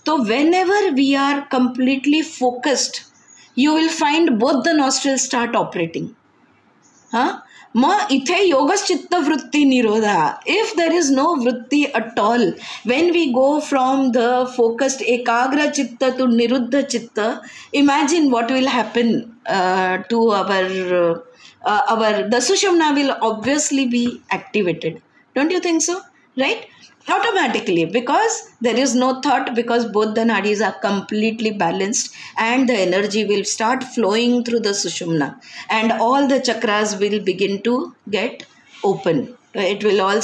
So whenever we are completely focused, you will find both the nostrils start operating. Huh? मग इथे योगच चित्त वृत्ती निरोधा. If there is no vritti at all, when we go from the focused ekagra chitta to niruddha chitta, imagine what will happen to our the Sushumna will obviously be activated. Don't you think so? Right? Automatically, because there is no thought, because both the nadis are completely balanced and the energy will start flowing through the Sushumna and all the chakras will begin to get open. They will all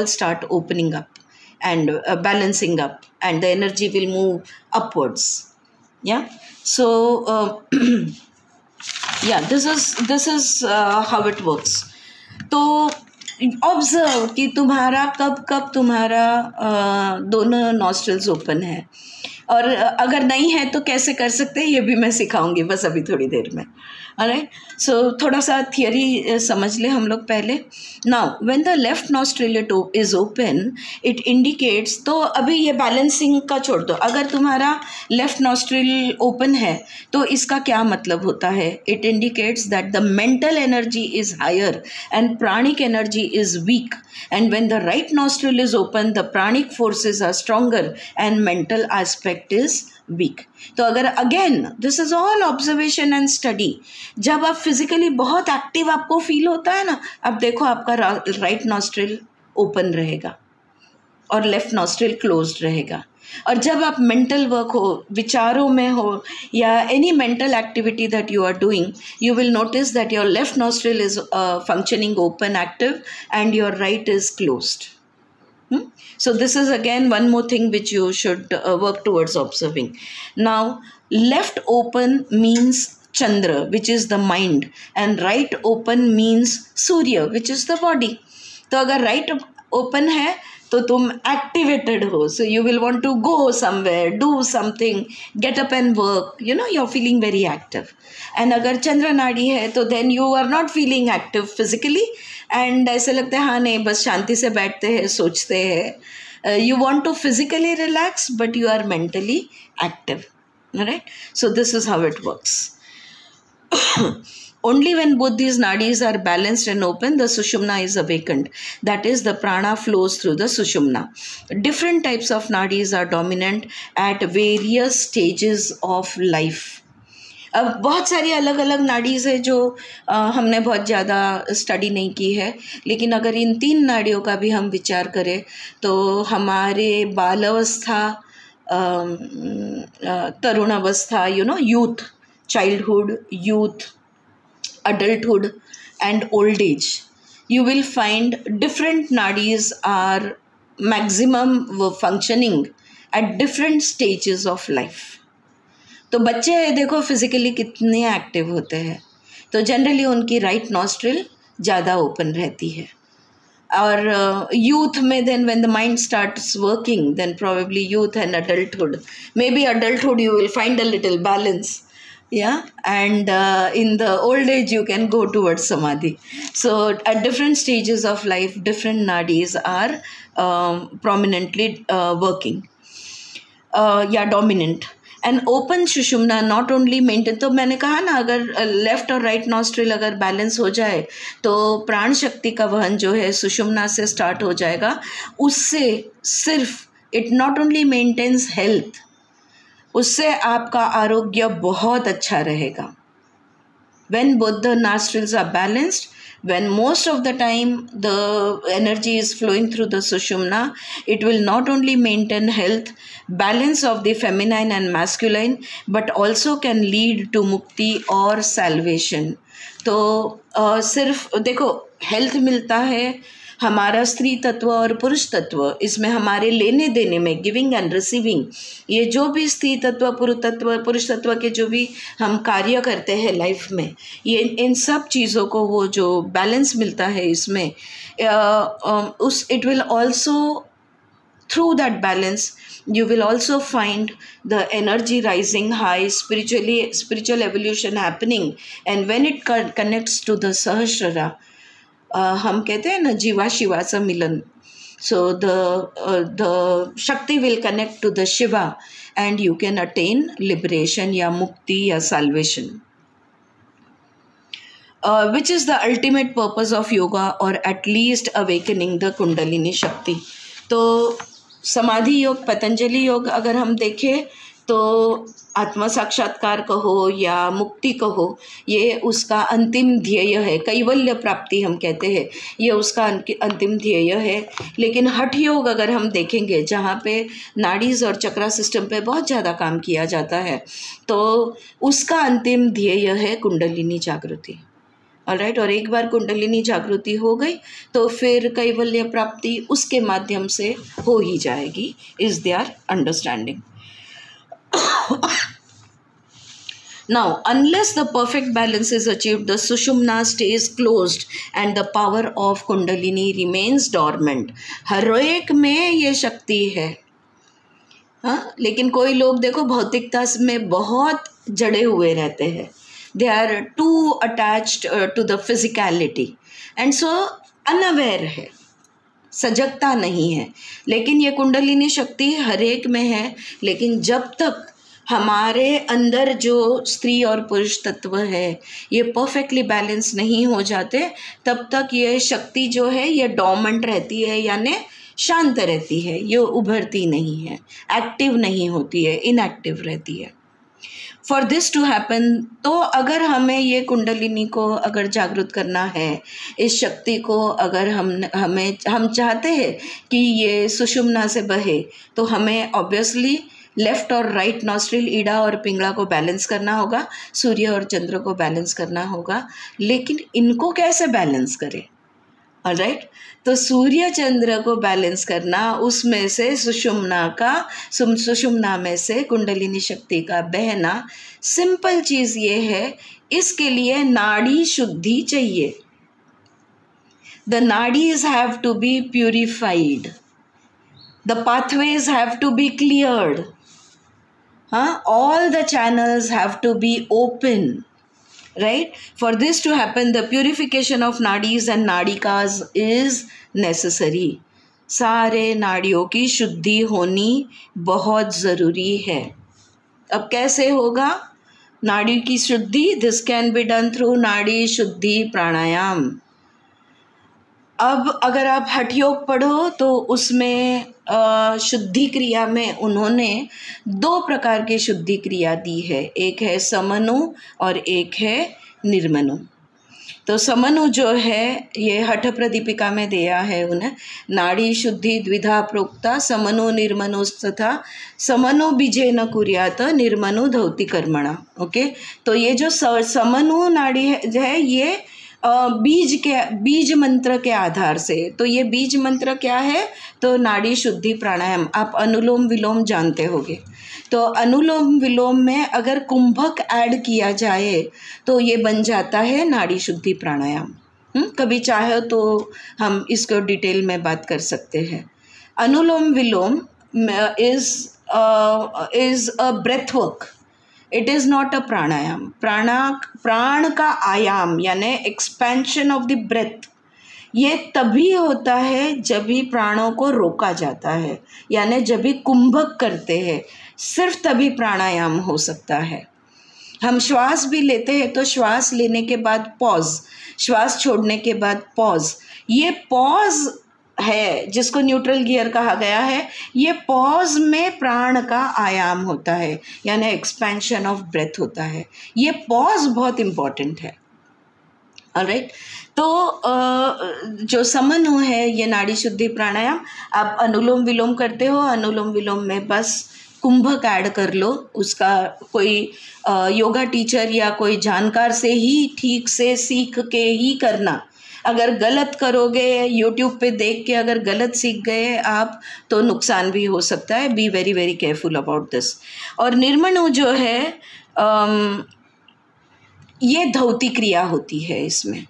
start opening up and balancing up, and the energy will move upwards. Yeah. So yeah, this is how it works. तो observe कि तुम्हारा कब तुम्हारा दोनों nostrils open है, और अगर नहीं है तो कैसे कर सकते हैं ये भी मैं सिखाऊंगी बस अभी थोड़ी देर में. ऑलराइट. सो थोड़ा सा थियरी समझ ले हम लोग पहले. Now when the left nostril is open it indicates, तो अभी ये बैलेंसिंग का छोड़ दो, अगर तुम्हारा लेफ्ट नॉस्ट्रिल ओपन है तो इसका क्या मतलब होता है? It indicates that the mental energy is higher and pranic energy is weak, and when the right nostril is open the pranic forces are stronger and mental aspect is weak. तो अगर again this is all observation and study, जब आप physically बहुत active आपको feel होता है ना, अब देखो आपका राइट नॉस्ट्रिल ओपन रहेगा और लेफ्ट नॉस्ट्रिल क्लोज्ड रहेगा. और जब आप मेंटल वर्क हो, विचारों में हो, या any mental activity that you are doing, you will notice that your left nostril is functioning open active and your right is closed. So this is again one more thing which you should work towards observing. Now left open means Chandra, which is the mind, and right open means Surya, which is the body. तो अगर right open है तो तुम activated हो, so you will want to go somewhere, do something, get up and work, you know, you're feeling very active. And अगर चंद्र नाड़ी है तो then you are not feeling active physically, and ऐसे लगता है हाँ नहीं बस शांति से बैठते हैं, सोचते हैं. You want to physically relax but you are mentally active. Alright? So this is how it works. Only when both these nadis are balanced and open, the Sushumna is awakened. That is, the prana flows through the Sushumna. Different types of nadis are dominant at various stages of life. अब बहुत सारी अलग अलग नाड़ीज़ है जो हमने बहुत ज़्यादा स्टडी नहीं की है, लेकिन अगर इन 3 नाड़ियों का भी हम विचार करें तो हमारे बालावस्था, तरुण अवस्था, youth, childhood, youth, adulthood and old age, you will find different nadis are maximum functioning at different stages of life. तो बच्चे देखो फिजिकली कितने एक्टिव होते हैं, तो जनरली उनकी राइट नॉस्ट्रिल ज़्यादा ओपन रहती है. और यूथ में then when the mind starts working, then probably youth and adulthood, maybe adulthood you will find a little balance. Yeah, and in the old age you can go towards samadhi. So at different stages of life different nadis are prominently working, dominant. And open Sushumna not only maintain, तो मैंने कहा ना अगर left और right nostril अगर balance हो जाए तो प्राण शक्ति का वहन जो है सुषुम्ना से स्टार्ट हो जाएगा. उससे सिर्फ it not only maintains health, उससे आपका आरोग्य बहुत अच्छा रहेगा. When both the nostrils are balanced, when most of the time the energy is flowing through the sushumna, it will not only maintain health, balance of the feminine and masculine, but also can lead to mukti or salvation. तो सिर्फ देखो health मिलता है, हमारा स्त्री तत्व और पुरुष तत्व, इसमें हमारे लेने देने में, गिविंग एंड रिसीविंग, ये जो भी स्त्री तत्व पुरुष तत्व के जो भी हम कार्य करते हैं लाइफ में, ये इन सब चीज़ों को वो जो बैलेंस मिलता है इसमें, it will also through that balance you will also find the energy rising high, spiritual evolution happening, and when it connects to the Sahasrara, हम कहते हैं ना जीवा शिवा सा मिलन, so the Shakti will connect to the Shiva and you can attain liberation या मुक्ति या salvation, which is the ultimate purpose of yoga, or at least awakening the Kundalini Shakti. तो समाधि योग, पतंजलि योग अगर हम देखें तो आत्म साक्षात्कार कहो या मुक्ति कहो, ये उसका अंतिम ध्येय है. कैवल्य प्राप्ति हम कहते हैं, ये उसका अंतिम ध्येय है. लेकिन हठ योग अगर हम देखेंगे, जहाँ पे नाड़ीज और चक्रा सिस्टम पे बहुत ज़्यादा काम किया जाता है, तो उसका अंतिम ध्येय है कुंडलिनी जागृति. ऑलराइट, और एक बार कुंडलिनी जागृति हो गई तो फिर कैवल्य प्राप्ति उसके माध्यम से हो ही जाएगी, is their understanding. Now, unless the perfect balance is achieved, the Sushumna stays closed and the power of Kundalini remains dormant. हर एक में ये शक्ति है, हाँ, लेकिन कोई लोग देखो भौतिकता में बहुत जड़े हुए रहते हैं. They are too attached to the physicality and so unaware है, सजगता नहीं है. लेकिन ये कुंडलिनी शक्ति हर एक में है, लेकिन जब तक हमारे अंदर जो स्त्री और पुरुष तत्व है ये परफेक्टली बैलेंस नहीं हो जाते, तब तक ये शक्ति जो है ये डोमेंट रहती है, यानी शांत रहती है, ये उभरती नहीं है, एक्टिव नहीं होती है, इनएक्टिव रहती है. फॉर दिस टू हैपन, तो अगर हमें ये कुंडलिनी को अगर जागृत करना है, इस शक्ति को अगर हम चाहते हैं कि ये सुषुम्ना से बहे, तो हमें ऑब्वियसली लेफ़्ट और राइट नॉस्ट्रिल, ईड़ा और पिंगला को बैलेंस करना होगा, सूर्य और चंद्र को बैलेंस करना होगा. लेकिन इनको कैसे बैलेंस करें? ऑलराइट, तो सूर्य चंद्र को बैलेंस करना, उसमें से सुषुम्ना में से कुंडलिनी शक्ति का बहना, सिंपल चीज़ ये है, इसके लिए नाड़ी शुद्धि चाहिए. The nadis have to be purified, the pathways have to be cleared, all the channels have to be open, right? For this to happen, the purification of nadis and nadikas is necessary. सारे नाड़ियों की शुद्धि होनी बहुत ज़रूरी है. अब कैसे होगा नाड़ी की शुद्धि? This can be done through नाड़ी शुद्धि प्राणायाम. अब अगर आप हठ योग पढ़ो तो उसमें शुद्धि क्रिया में उन्होंने 2 प्रकार की शुद्धि क्रिया दी है, एक है समनु और एक है निर्मनु. तो समनु जो है ये हठ प्रदीपिका में दिया है उन्हें, नाड़ी शुद्धि द्विधा प्रोक्ता समनु निर्मनु तथा समनु बीजे न कुर्यात निर्मनु धौति कर्मणा. ओके, तो ये जो समनु नाड़ी है ये बीज मंत्र के आधार से. तो ये बीज मंत्र क्या है? तो नाड़ी शुद्धि प्राणायाम. आप अनुलोम विलोम जानते होंगे, तो अनुलोम विलोम में अगर कुंभक ऐड किया जाए तो ये बन जाता है नाड़ी शुद्धि प्राणायाम. कभी चाहे तो हम इसको डिटेल में बात कर सकते हैं. Anulom Vilom is a breath work, it is not a pranayama. प्राण का आयाम यानी एक्सपेंशन ऑफ द ब्रेथ, ये तभी होता है जब भी प्राणों को रोका जाता है, यानी जब भी कुंभक करते हैं, सिर्फ तभी प्राणायाम हो सकता है. हम श्वास भी लेते हैं तो श्वास लेने के बाद पॉज, श्वास छोड़ने के बाद पॉज. ये पॉज है जिसको न्यूट्रल गियर कहा गया है, ये पॉज में प्राण का आयाम होता है, यानी एक्सपेंशन ऑफ ब्रेथ होता है। ये पॉज बहुत इम्पॉर्टेंट है। ऑलराइट, तो जो समन्वय है ये नाड़ी शुद्धि प्राणायाम। आप अनुलोम विलोम करते हो, अनुलोम विलोम में बस कुंभक ऐड कर लो, उसका कोई योगा टीचर या कोई जानकार से ही ठीक से सीख के ही करना। अगर गलत करोगे, यूट्यूब पे देख के अगर गलत सीख गए आप तो नुकसान भी हो सकता है। Be very very careful about this. और निर्मणु जो है ये धौती क्रिया होती है इसमें।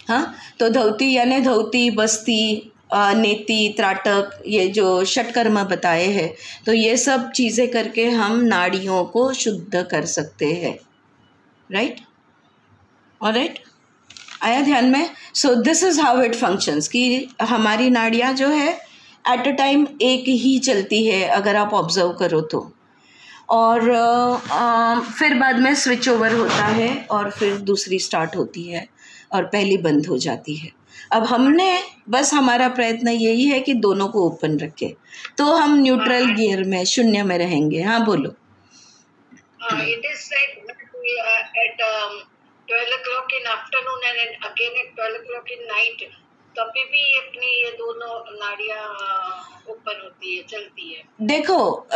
हाँ, तो धौती यानी धौती, बस्ती, नेति, त्राटक, ये जो षटकर्म बताए हैं, तो ये सब चीज़ें करके हम नाड़ियों को शुद्ध कर सकते हैं। राइट, ऑलराइट, आया ध्यान में? So this is how it functions कि हमारी नाड़ियाँ जो है एट अ टाइम एक ही चलती है अगर आप ऑब्जर्व करो तो, और फिर बाद में स्विच ओवर होता है और फिर दूसरी स्टार्ट होती है और पहली बंद हो जाती है। अब हमने बस, हमारा प्रयत्न यही है कि दोनों को ओपन रखें, तो हम न्यूट्रल गियर में, शून्य में रहेंगे। हाँ बोलो। It is said at 12 o'clock in afternoon and again at 12 o'clock in night, तभी भी अपनी ये दोनों नाड़ियाँ ओपन होती है, चलती है। देखो,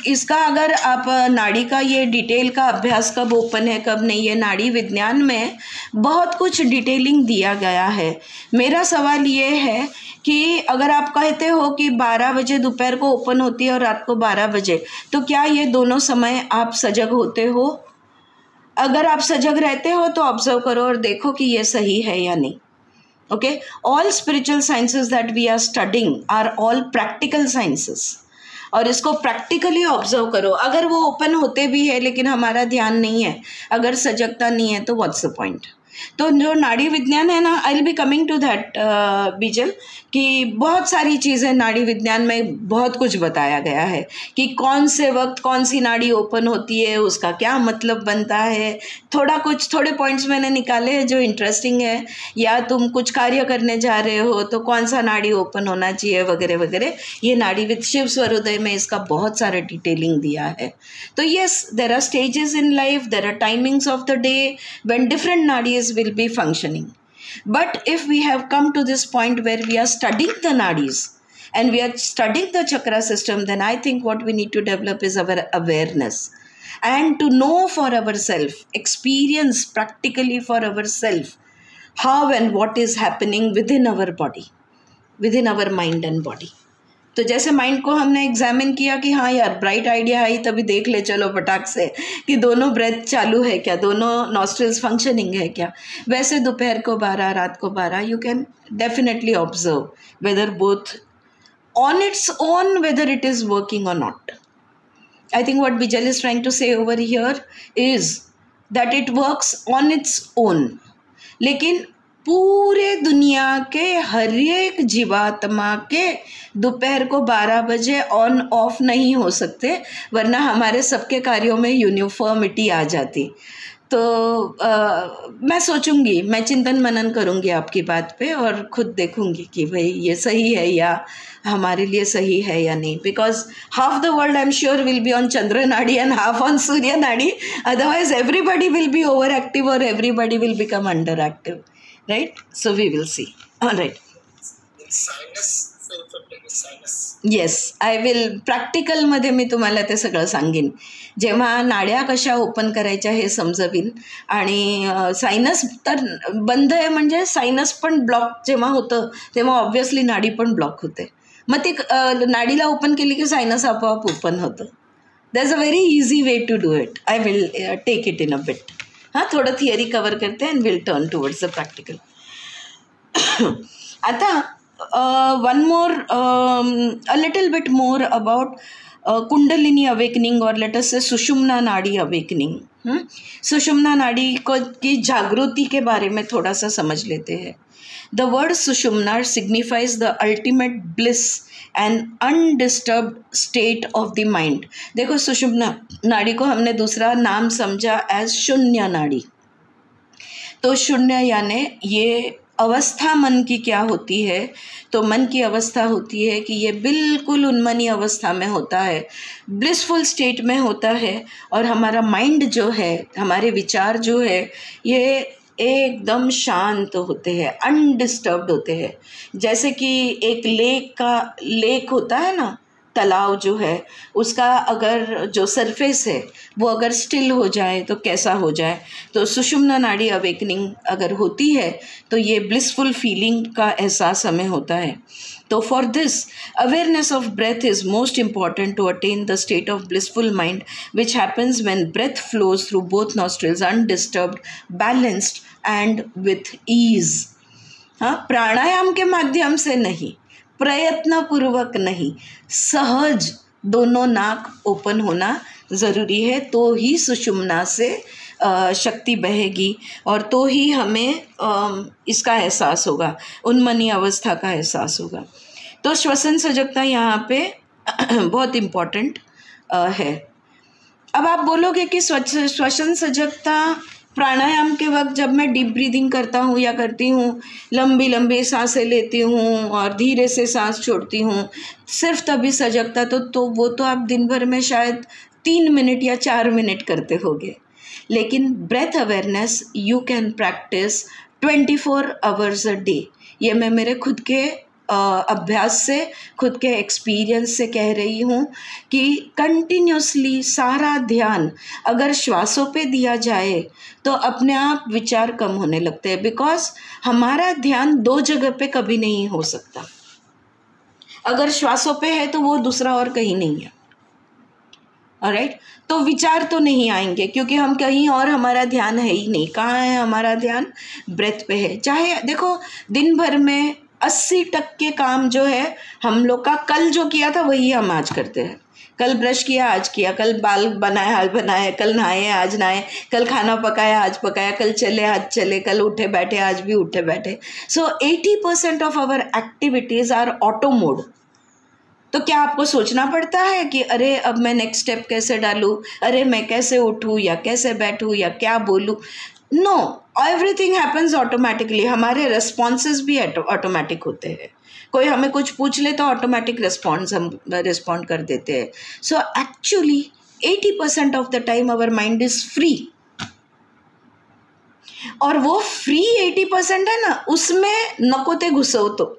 इसका अगर आप नाड़ी का ये डिटेल का अभ्यास कब ओपन है कब नहीं है, नाड़ी विज्ञान में बहुत कुछ डिटेलिंग दिया गया है। मेरा सवाल ये है कि अगर आप कहते हो कि 12 बजे दोपहर को ओपन होती है और रात को 12 बजे, तो क्या ये दोनों समय आप सजग होते हो? अगर आप सजग रहते हो तो ऑब्जर्व करो और देखो कि ये सही है या नहीं। Okay, all spiritual sciences that we are studying are all practical sciences, और इसको प्रैक्टिकली ऑब्जर्व करो। अगर वो ओपन होते भी है लेकिन हमारा ध्यान नहीं है, अगर सजगता नहीं है, तो व्हाट्स द पॉइंट? तो जो नाड़ी विज्ञान है ना, I will be coming to that Bijal, कि बहुत सारी चीज़ें नाड़ी विज्ञान में बहुत कुछ बताया गया है कि कौन से वक्त कौन सी नाड़ी ओपन होती है, उसका क्या मतलब बनता है। थोड़े पॉइंट्स मैंने निकाले हैं जो इंटरेस्टिंग है, या तुम कुछ कार्य करने जा रहे हो तो कौन सा नाड़ी ओपन होना चाहिए वगैरह वगैरह। ये नाड़ी विद शिव स्वरोदय में इसका बहुत सारा डिटेलिंग दिया है। तो yes, there are stages in life, there are timings of the day when different nadis will be functioning. But if we have come to this point where we are studying the nadis and we are studying the chakra system, then I think what we need to develop is our awareness and to know for ourselves, experience practically for ourselves how and what is happening within our body, within our mind and body. तो जैसे mind को हमने examine किया कि हाँ यार bright idea I, तभी देख ले चलो फटाक से कि दोनों ब्रेथ चालू है क्या, दोनों नॉस्ट्रल्स फंक्शनिंग है क्या, वैसे दोपहर को 12, रात को 12, you can definitely observe whether both on its own, whether it is working और not. I think what Bijal is trying to say over here is that it works on its own, लेकिन पूरे दुनिया के हर एक जीवात्मा के दोपहर को 12 बजे ऑन ऑफ नहीं हो सकते, वरना हमारे सबके कार्यों में यूनिफॉर्मिटी आ जाती। तो मैं सोचूंगी, मैं चिंतन मनन करूंगी आपकी बात पे और खुद देखूंगी कि भाई ये सही है या हमारे लिए सही है या नहीं, because half the world I am sure will be on Chandra nadi and half on Surya nadi, otherwise everybody will be overactive और everybody will become underactive. Right? So we will see. All right. Yes, I will. प्रॅक्टिकलमध्ये मी तुम्हाला ते सगळं सांगेन जेव्हा नाड्या कशा open करायच्या हे समजवीन. आणि सायनस तर बंद आहे म्हणजे सायनस पण ब्लॉक जेव्हा होतं तेव्हा ऑब्व्हियसली नाडी पण ब्लॉक होते. मग ती नाडीला ओपन केली की सायनस आपोआप ओपन होतं. That is a very easy way to do it. I will take it in a bit. हाँ, थोडं थिअरी कवर करते and will turn towards the practical. आता one more a little bit more about Kundalini awakening और let us say Sushumna नाड़ी awakening. सुषुम्ना नाड़ी को की जागृति के बारे में थोड़ा सा समझ लेते हैं. The word Sushumna signifies the ultimate bliss and undisturbed state of the mind. देखो, सुषुम्ना नाड़ी को हमने दूसरा नाम समझा एज शून्य नाड़ी. तो शून्य यानी ये अवस्था मन की क्या होती है, तो मन की अवस्था होती है कि ये बिल्कुल उन्मनी अवस्था में होता है, ब्लिसफुल स्टेट में होता है, और हमारा माइंड जो है, हमारे विचार जो है, ये एकदम शांत होते हैं, अनडिस्टर्ब्ड होते हैं। जैसे कि एक लेक होता है ना, तालाब जो है, उसका अगर जो सरफेस है वो अगर स्टिल हो जाए तो कैसा हो जाए, तो सुषुम्ना नाड़ी अवेकनिंग अगर होती है तो ये ब्लिसफुल फीलिंग का एहसास हमें होता है। तो for this awareness of breath is most important to attain the state of blissful mind which happens when breath flows through both nostrils undisturbed, balanced and with ease. हाँ, प्राणायाम के माध्यम से नहीं, प्रयत्नपूर्वक नहीं, सहज दोनों नाक ओपन होना ज़रूरी है, तो ही सुषुम्ना से शक्ति बहेगी और तो ही हमें इसका एहसास होगा, उन्मनी अवस्था का एहसास होगा। तो श्वसन सजगता यहाँ पे बहुत इम्पॉर्टेंट है। अब आप बोलोगे कि श्वसन सजगता प्राणायाम के वक्त जब मैं डीप ब्रीदिंग करता हूँ या करती हूँ, लंबी लंबी सांसें लेती हूँ और धीरे से सांस छोड़ती हूँ, सिर्फ तभी सजगता, तो वो तो आप दिन भर में शायद 3 मिनट या 4 मिनट करते होगे। लेकिन breath awareness you can practise 24 hours a day. ये मैं मेरे खुद के अभ्यास से, खुद के एक्सपीरियंस से कह रही हूँ कि कंटिन्यूसली सारा ध्यान अगर श्वासों पे दिया जाए तो अपने आप विचार कम होने लगते हैं, बिकॉज हमारा ध्यान 2 जगह पे कभी नहीं हो सकता। अगर श्वासों पे है तो वो दूसरा और कहीं नहीं है, ऑलराइट। तो विचार तो नहीं आएंगे क्योंकि हम कहीं और, हमारा ध्यान है ही नहीं। कहाँ है हमारा ध्यान? ब्रेथ पे है। चाहे देखो दिन भर में 80% काम जो है हम लोग का, कल जो किया था वही हम आज करते हैं। कल ब्रश किया आज किया, कल बाल बनाए आज बनाए, कल नहाए आज नहाए, कल खाना पकाया आज पकाया, कल चले आज चले, कल उठे बैठे आज भी उठे बैठे। So 80% of our activities are auto mode. तो क्या आपको सोचना पड़ता है कि अरे अब मैं नेक्स्ट स्टेप कैसे डालूँ, अरे मैं कैसे उठूँ या कैसे बैठूँ या क्या बोलूँ? No, everything happens automatically. हमारे रिस्पॉन्सेज भी ऑटोमेटिक होते हैं। कोई हमें कुछ पूछ ले तो ऑटोमेटिक रिस्पॉन्स हम रिस्पॉन्ड कर देते हैं। So actually 80% of the time our mind is free, और वो फ्री 80% है ना, उसमें नकोते घुसो तो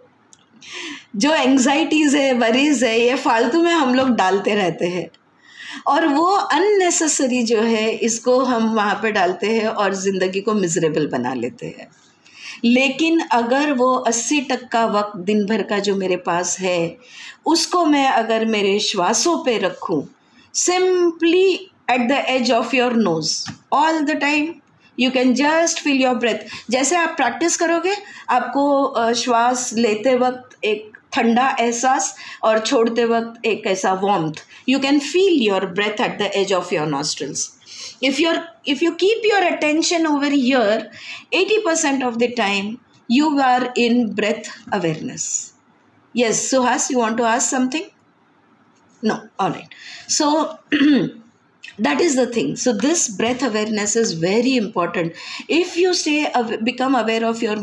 जो एंग्जाइटीज़ है, वरीज है, ये फालतू में हम लोग डालते रहते हैं, और वो अननेसेसरी जो है इसको हम वहाँ पे डालते हैं और ज़िंदगी को मिजरेबल बना लेते हैं। लेकिन अगर वो 80% वक्त दिन भर का जो मेरे पास है उसको मैं अगर मेरे श्वासों पे रखूँ, simply at the edge of your nose all the time, you can just feel your breath. जैसे आप प्रैक्टिस करोगे, आपको श्वास लेते वक्त एक ठंडा एहसास और छोड़ते वक्त एक ऐसा warmth, you can feel your breath at the edge of your nostrils. If you keep your attention over here, 80% of the time you are in breath awareness. Yes, Suhas, you want to ask something? No, all right. So that is the thing. So this breath awareness is very important. If you become aware of your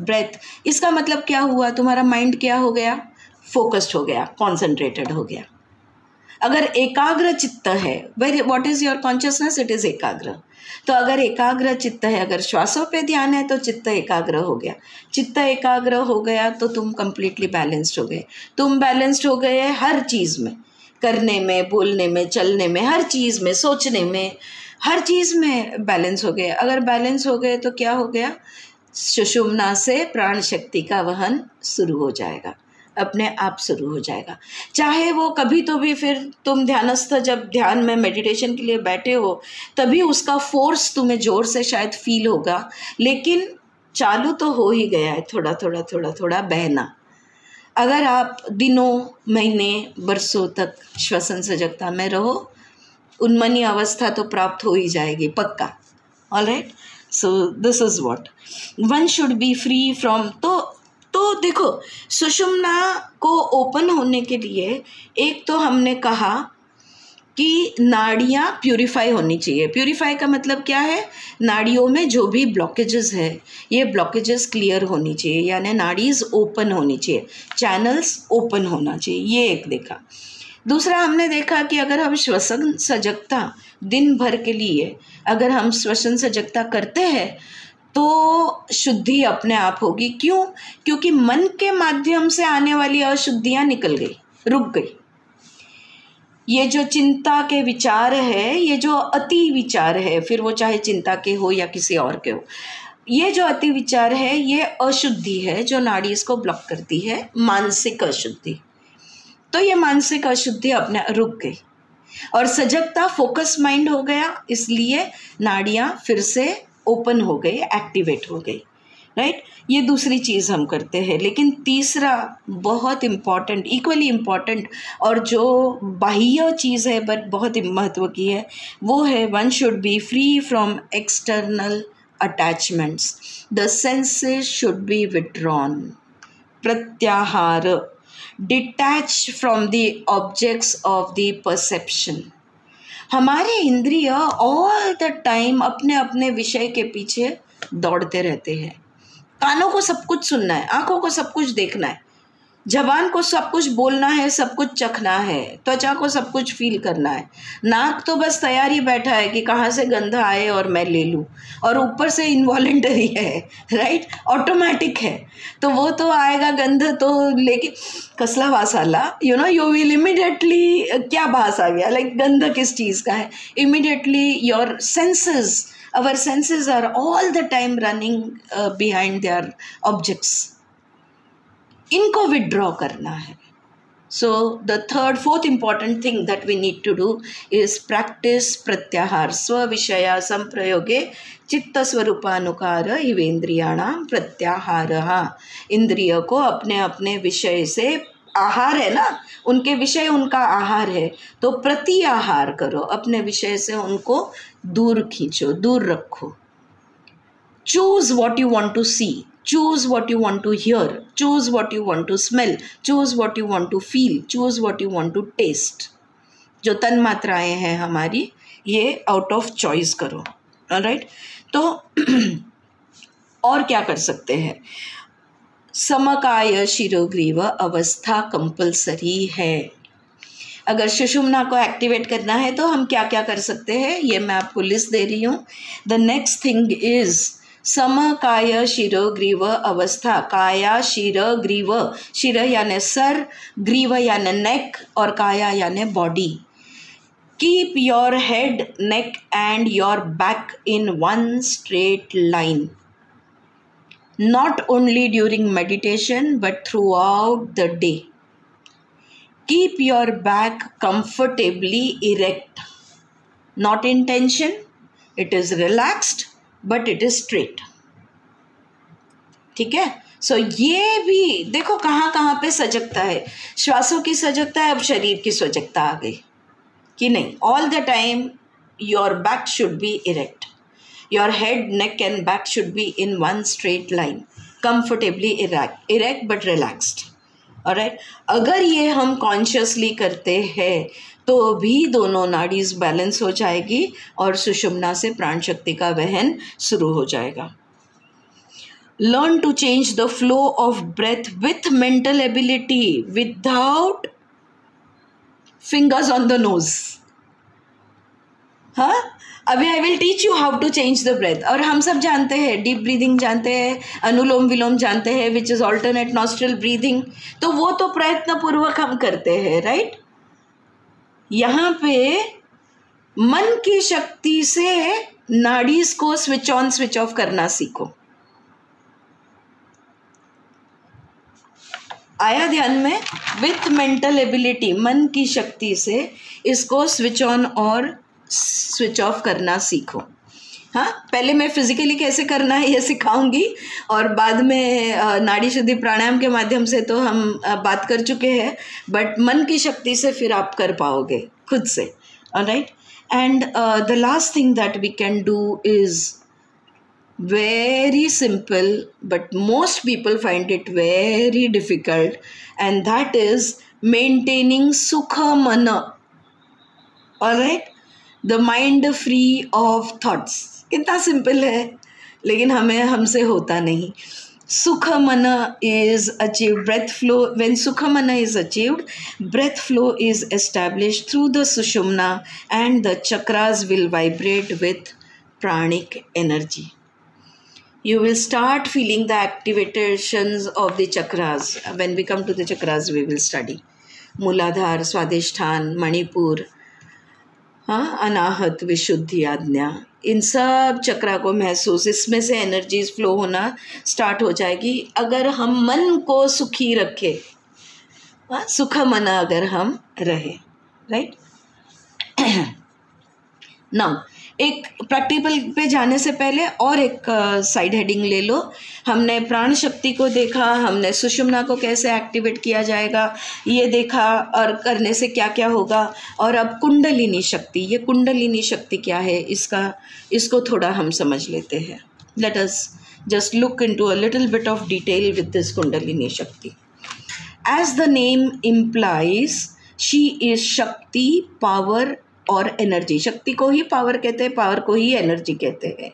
breath, इसका मतलब क्या हुआ? तुम्हारा mind क्या हो गया? Focused हो गया, कॉन्सेंट्रेटेड हो गया। अगर एकाग्र चित्त है, what is your consciousness? It is एकाग्र। तो अगर एकाग्र चित्त है, अगर श्वासों पे ध्यान है तो चित्त एकाग्र हो गया। चित्त एकाग्र हो गया तो तुम कंप्लीटली बैलेंस्ड हो गए। तुम बैलेंस्ड हो गए हर चीज़ में, करने में, बोलने में, चलने में, हर चीज़ में, सोचने में, हर चीज़ में बैलेंस हो गए। अगर बैलेंस हो गए तो क्या हो गया? सुषुम्ना से प्राण शक्ति का वहन शुरू हो जाएगा, अपने आप शुरू हो जाएगा। चाहे वो कभी तो भी फिर तुम ध्यानस्थ जब ध्यान में मेडिटेशन के लिए बैठे हो तभी उसका फोर्स तुम्हें ज़ोर से शायद फील होगा, लेकिन चालू तो हो ही गया है थोड़ा थोड़ा थोड़ा थोड़ा बहना। अगर आप दिनों, महीने, बरसों तक श्वसन सजगता में रहो, उन्मनी अवस्था तो प्राप्त हो ही जाएगी पक्का। Alright, so this is what one should be free from. तो देखो, सुषुम्ना को ओपन होने के लिए एक तो हमने कहा कि नाड़ियाँ प्यूरिफाई होनी चाहिए। प्यूरिफाई का मतलब क्या है? नाड़ियों में जो भी ब्लॉकेजेस है ये ब्लॉकेजेस क्लियर होनी चाहिए, यानी नाड़ीज ओपन होनी चाहिए, चैनल्स ओपन होना चाहिए। ये एक देखा। दूसरा हमने देखा कि अगर हम श्वसन सजगता दिन भर के लिए अगर हम श्वसन सजगता करते हैं तो शुद्धि अपने आप होगी। क्यों? क्योंकि मन के माध्यम से आने वाली अशुद्धियाँ निकल गई, रुक गई। ये जो चिंता के विचार है, ये जो अति विचार है, फिर वो चाहे चिंता के हो या किसी और के हो, ये जो अति विचार है ये अशुद्धि है जो नाड़ी इसको ब्लॉक करती है, मानसिक अशुद्धि। तो ये मानसिक अशुद्धि अपने रुक गई और सजगता फोकस माइंड हो गया, इसलिए नाड़ियाँ फिर से ओपन हो गई, एक्टिवेट हो गई, राइट। ये दूसरी चीज़ हम करते हैं। लेकिन तीसरा बहुत इम्पॉर्टेंट, इक्वली इम्पॉर्टेंट और जो बाह्य चीज़ है बट बहुत महत्व की है, वो है one should be free from external attachments, the senses should be withdrawn, pratyahara, detach from the objects of the perception. हमारे इंद्रिय ऑल द टाइम अपने अपने विषय के पीछे दौड़ते रहते हैं। कानों को सब कुछ सुनना है, आंखों को सब कुछ देखना है, जबान को सब कुछ बोलना है, सब कुछ चखना है, त्वचा को सब कुछ फील करना है, नाक तो बस तैयार ही बैठा है कि कहाँ से गंध आए और मैं ले लूँ, और ऊपर से इनवॉलेंटरी है, राइट, ऑटोमेटिक है, तो वो तो आएगा गंध तो लेके कसला वास आला, यू विल इमिडिएटली, क्या भास आ गया, लाइक गंध किस चीज़ का है, immediately your senses, our senses are all the time running behind their objects. इनको withdraw करना है. So the fourth important thing that we need to do is practice pratyahar. स्वविषया संप्रयोगे चित्त स्वरूपानुकार इवेन्द्रियाणां प्रत्याहारः. इंद्रिय को अपने अपने विषय से, आहार है ना, उनके विषय उनका आहार है, तो प्रति आहार करो, अपने विषय से उनको दूर खींचो, दूर रखो. Choose what you want to see, choose what you want to hear, choose what you want to smell, choose what you want to feel, choose what you want to taste. जो तन मात्राएं हैं हमारी, ये आउट ऑफ चॉइस करो. Alright, तो और क्या कर सकते हैं? समकाय शिरोग्रीव अवस्था कंपलसरी है. अगर सुषुम्ना को एक्टिवेट करना है तो हम क्या क्या कर सकते हैं, ये मैं आपको लिस्ट दे रही हूँ. द नेक्स्ट थिंग इज समकाय शिरोग्रीव अवस्था. काया शिर ग्रीव, शिर यानी सर, ग्रीव यानी नेक और काया यानी body. Keep your head, neck and your back in one straight line. Not only during meditation but throughout the day. Keep your back comfortably erect. Not in tension, it is relaxed but it is straight. ठीक है. सो ये भी देखो कहाँ कहाँ पे सजगता है. श्वासों की सजगता है, अब शरीर की सजगता आ गई कि नहीं. All the time your back should be erect. Your head, neck and back should be in one straight line, comfortably erect but relaxed. Alright? अगर ये हम consciously करते हैं तो भी दोनों नाड़ीज बैलेंस हो जाएगी और सुषुम्ना से प्राण शक्ति का वहन शुरू हो जाएगा. Learn to change the flow of breath with mental ability, without fingers on the nose. हाँ, अभी I will teach you how to change the breath. और हम सब जानते हैं, डीप ब्रीदिंग जानते हैं, अनुलोम विलोम जानते हैं, which is alternate nostril breathing. तो वो तो प्रयत्न पूर्वक हम करते हैं, राइट. यहाँ पे मन की शक्ति से नाड़ीज को स्विच ऑन स्विच ऑफ करना सीखो. आया ध्यान में? विथ मेंटल एबिलिटी, मन की शक्ति से इसको स्विच ऑन और स्विच ऑफ करना सीखो. हाँ, पहले मैं फिजिकली कैसे करना है ये सिखाऊंगी और बाद में नाड़ी शुद्धि प्राणायाम के माध्यम से तो हम बात कर चुके हैं, बट मन की शक्ति से फिर आप कर पाओगे खुद से. Alright, and the last thing that we can do is very simple, but most people find it very difficult, and that is maintaining sukha mana alright, the mind free of thoughts. कितना simple है, लेकिन हमसे होता नहीं। Sukhamana is achieved, breath flow. When Sukhamana is achieved, breath flow is established through the Sushumna and the chakras will vibrate with pranic energy. You will start feeling the activations of the chakras. When we come to the chakras, we will study Muladhar, Swadhisthana, Manipur, अनाहत, विशुद्धि, आज्ञा, इन सब चक्रा को महसूस, इसमें से energies flow होना start हो जाएगी अगर हम मन को सुखी रखें, सुख मन अगर हम रहे, राइट। नाउ एक प्रैक्टिकल पे जाने से पहले और एक साइड हेडिंग ले लो। हमने प्राण शक्ति को देखा, हमने सुषुम्ना को कैसे एक्टिवेट किया जाएगा ये देखा, और करने से क्या क्या होगा। और अब कुंडलिनी शक्ति, ये कुंडलिनी शक्ति क्या है, इसको थोड़ा हम समझ लेते हैं। Let us just look into a little bit of detail with this kundalini shakti. As the name implies, she is shakti, power और एनर्जी। शक्ति को ही पावर कहते हैं, पावर को ही एनर्जी कहते हैं।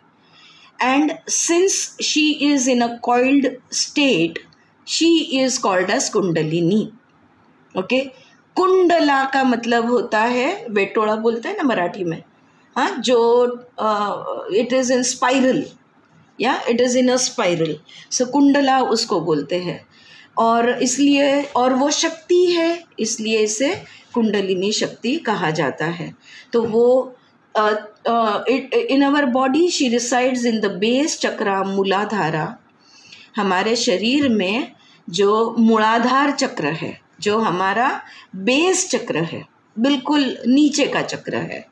And since she is in a coiled state, she is called as Kundalini. Okay, कुंडला का मतलब होता है, वेटोड़ा बोलते हैं ना मराठी में, हाँ, जो इट इज़ इन स्पाइरल, या it is in a spiral, so kundala उसको बोलते हैं। और इसलिए, और वो शक्ति है, इसलिए इसे कुंडलिनी शक्ति कहा जाता है। तो वो in our body she resides in the base chakra Muladhara. हमारे शरीर में जो मूलाधार चक्र है, जो हमारा बेस चक्र है, बिल्कुल नीचे का चक्र है,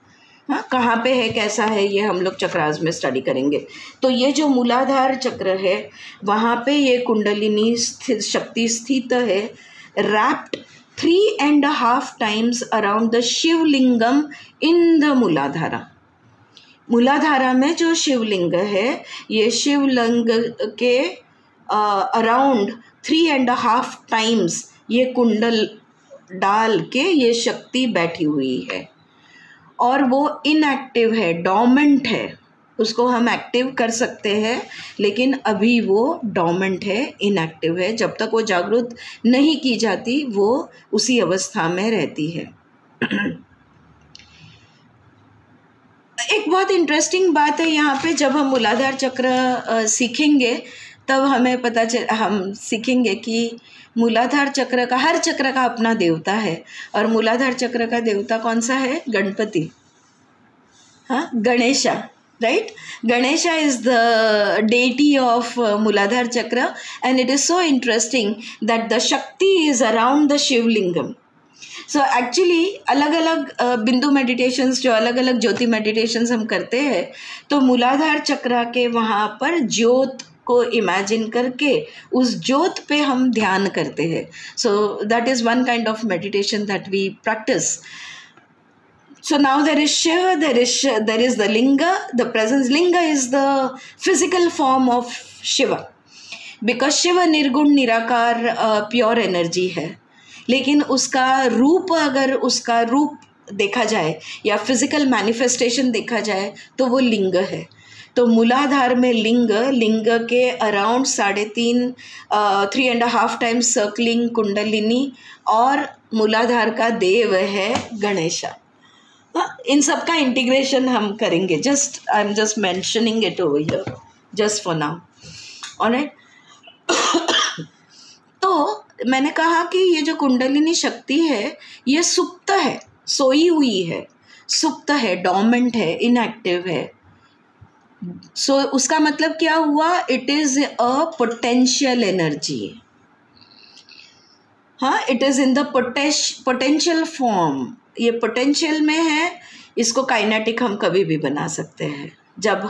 हाँ, कहाँ पे है, कैसा है, ये हम लोग चक्रास में स्टडी करेंगे। तो ये जो मूलाधार चक्र है, वहाँ पे ये कुंडलिनी शक्ति स्थित है, wrapped 3.5 times around the Shivalingam in the Muladhara. Muladhara में जो शिवलिंग है, ये शिवलिंग के अराउंड 3.5 times ये कुंडल डाल के ये शक्ति बैठी हुई है। और वो इनएक्टिव है, डोमेंट है, उसको हम एक्टिव कर सकते हैं, लेकिन अभी वो डोमेंट है, इनएक्टिव है। जब तक वो जागृत नहीं की जाती, वो उसी अवस्था में रहती है। एक बहुत इंटरेस्टिंग बात है यहाँ पे, जब हम मूलाधार चक्र सीखेंगे तब हमें हम सीखेंगे कि मूलाधार चक्र का, हर चक्र का अपना देवता है। और मूलाधार चक्र का देवता कौन सा है? गणपति, हाँ, Ganesha, right? Ganesha is the deity of Muladhara chakra, and it is so interesting that the Shakti is around the Shivlingam. So actually अलग अलग बिंदु मेडिटेशंस, जो अलग अलग ज्योति मेडिटेशंस हम करते हैं, तो मूलाधार चक्र के वहाँ पर ज्योत को इमेजिन करके उस ज्योत पे हम ध्यान करते हैं। So that is one kind of meditation that we practice. So now there is Shiva, there is the Linga, the presence. Linga is the physical form of Shiva, because Shiva निर्गुण निराकार प्योर एनर्जी है, लेकिन उसका रूप, अगर उसका रूप देखा जाए या फिजिकल मैनिफेस्टेशन देखा जाए तो वो लिंग है। तो मूलाधार में लिंग के अराउंड 3.5 टाइम्स सर्कलिंग कुंडलिनी, और मूलाधार का देव है गणेशा। इन सब का इंटीग्रेशन हम करेंगे। I am just mentioning it over here just for now, alright. तो मैंने कहा कि ये जो कुंडलिनी शक्ति है, ये सुप्त है, सोई हुई है, सुप्त है, डोमेंट है, इनएक्टिव है। सो उसका मतलब क्या हुआ? It is a potential energy, हाँ, it is in the potential form. ये पोटेंशियल में है, इसको काइनेटिक हम कभी भी बना सकते हैं। जब